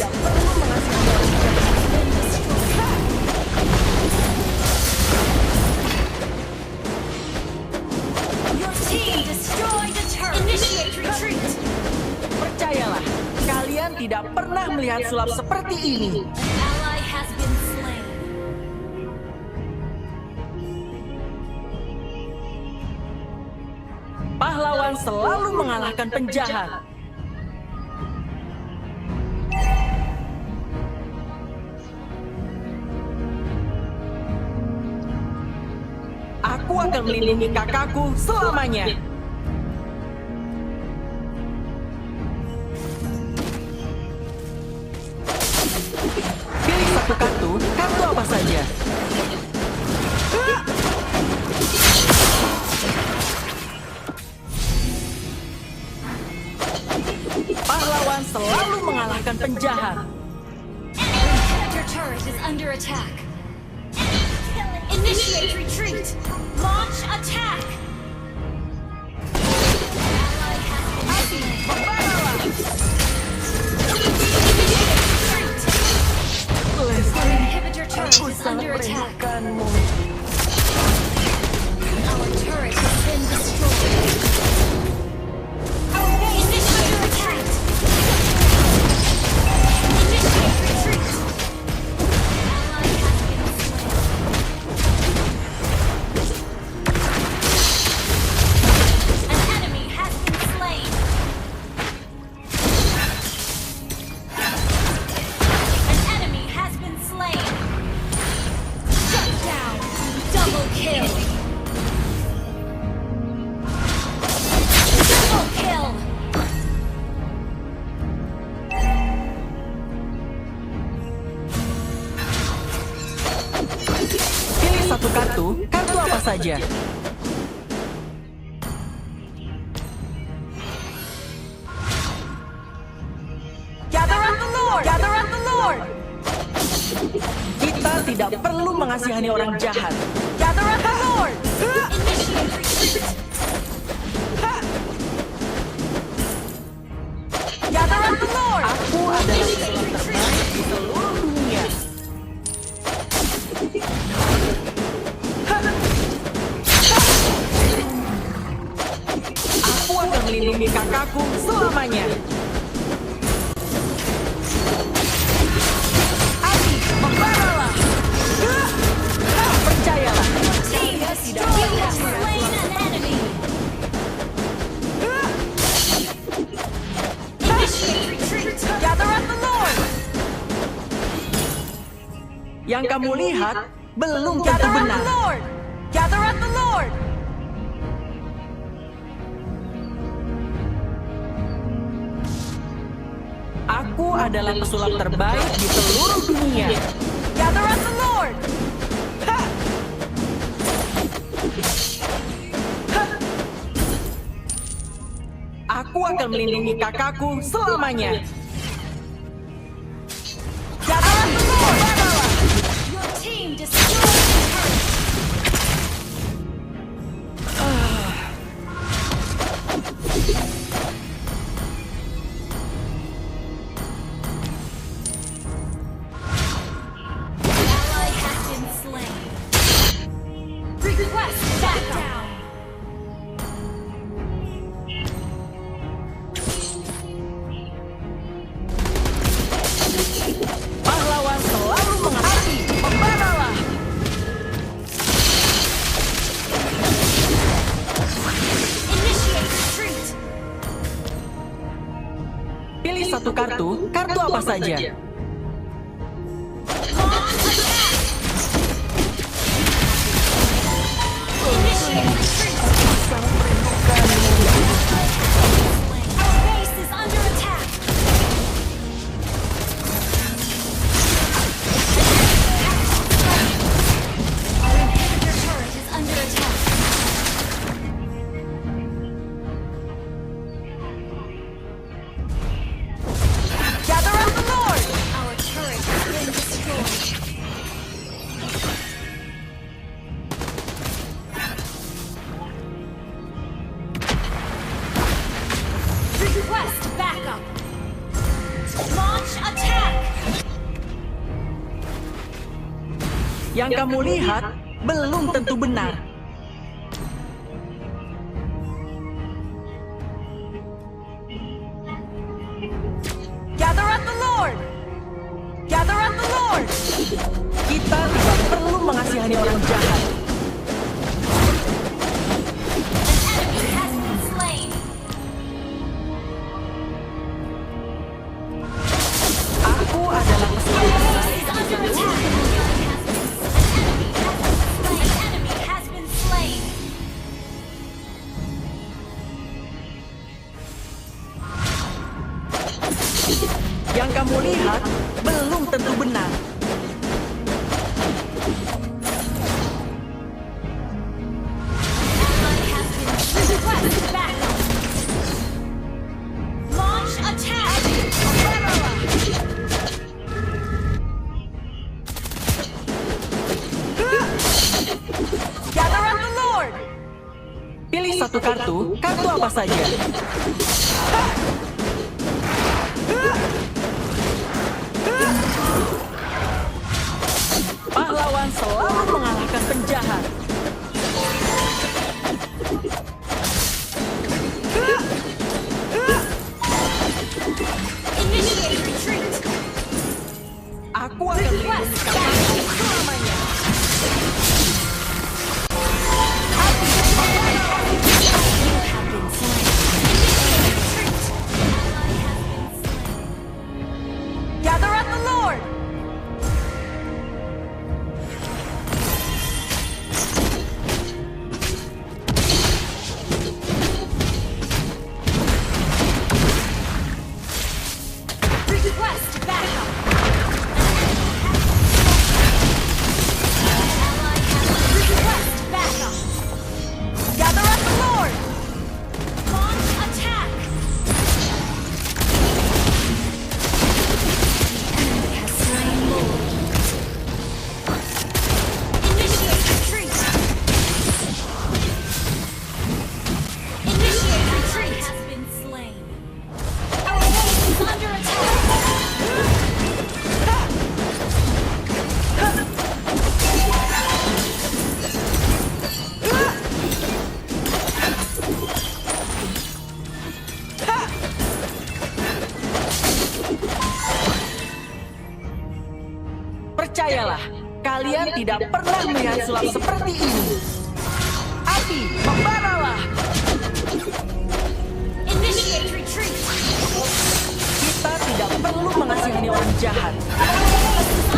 Your team destroyed a turret. Initiate retreat. Percayalah, kalian tidak pernah melihat sulap seperti ini. An ally has been slain. Pahlawan selalu mengalahkan penjahat. Aku akan melindungi kakakku selamanya. Pilih satu kartu apa saja. Pahlawan selalu mengalahkan penjahat. Your turret is under attack. Initiate retreat. Launch attack. Inhibitor turret is under attack. Our turret has been destroyed. Our base is under attack. Initiate retreat. Ally has been slain. An enemy has been slain. An enemy has been slain. Shut down. Double kill. Double kill. Pilih satu kartu apa saja. Gather up the Lord! Gather up the Lord! Kita tidak perlu mengasihani orang jahat. Gather up the Lord! Initiate retreat. Gather up the Lord! Aku adalah pesulap terbaik di seluruh dunia. Aku akan melindungi kakakku selamanya. Adi, membaralah. Percayalah. Team has slain an enemy. Initiate retreat. Gather up the Lord. Yang kamu lihat belum tentu benar. Gather up the Lord. Aku adalah pesulap terbaik di seluruh dunia. Gather up the Lord. Ha! Ha! Aku akan melindungi kakakku selamanya. Gather up the Lord. Your team destroyed the turret. Ally has been slain. Request backup. Pahlawan selalu menghati. Membaralah. Initiate retreat. Pilih satu kartu apa saja. Launch attack. Initiate retreat. Our base is under attack. Our inhibitor turret is under attack. Gather up the Lord. Our turret has been destroyed. Request backup. Launch attack. Yang kamu lihat belum tentu benar. Gather up the Lord. Gather up the Lord. Kita tidak perlu mengasihani orang jahat. An enemy has been slain. Yang kamu lihat belum tentu benar. Request backup. Launch attack. Gather up the Lord. Pilih satu kartu apa saja. Pahlawan selalu mengalahkan penjahat. Initiate retreat. Aku akan melindungi kamu selamanya. Gather up the Lord. Request backup. Request backup. Gather up the Lord. Launch attack. Enemy has slain Lord. Initiate retreat. Initiate retreat. Has been slain. Our base is under attack. Percayalah, kalian tidak pernah melihat sulap seperti ini. Api, membaralah. Initiate retreat. Kita tidak perlu mengasihani orang jahat. Our base is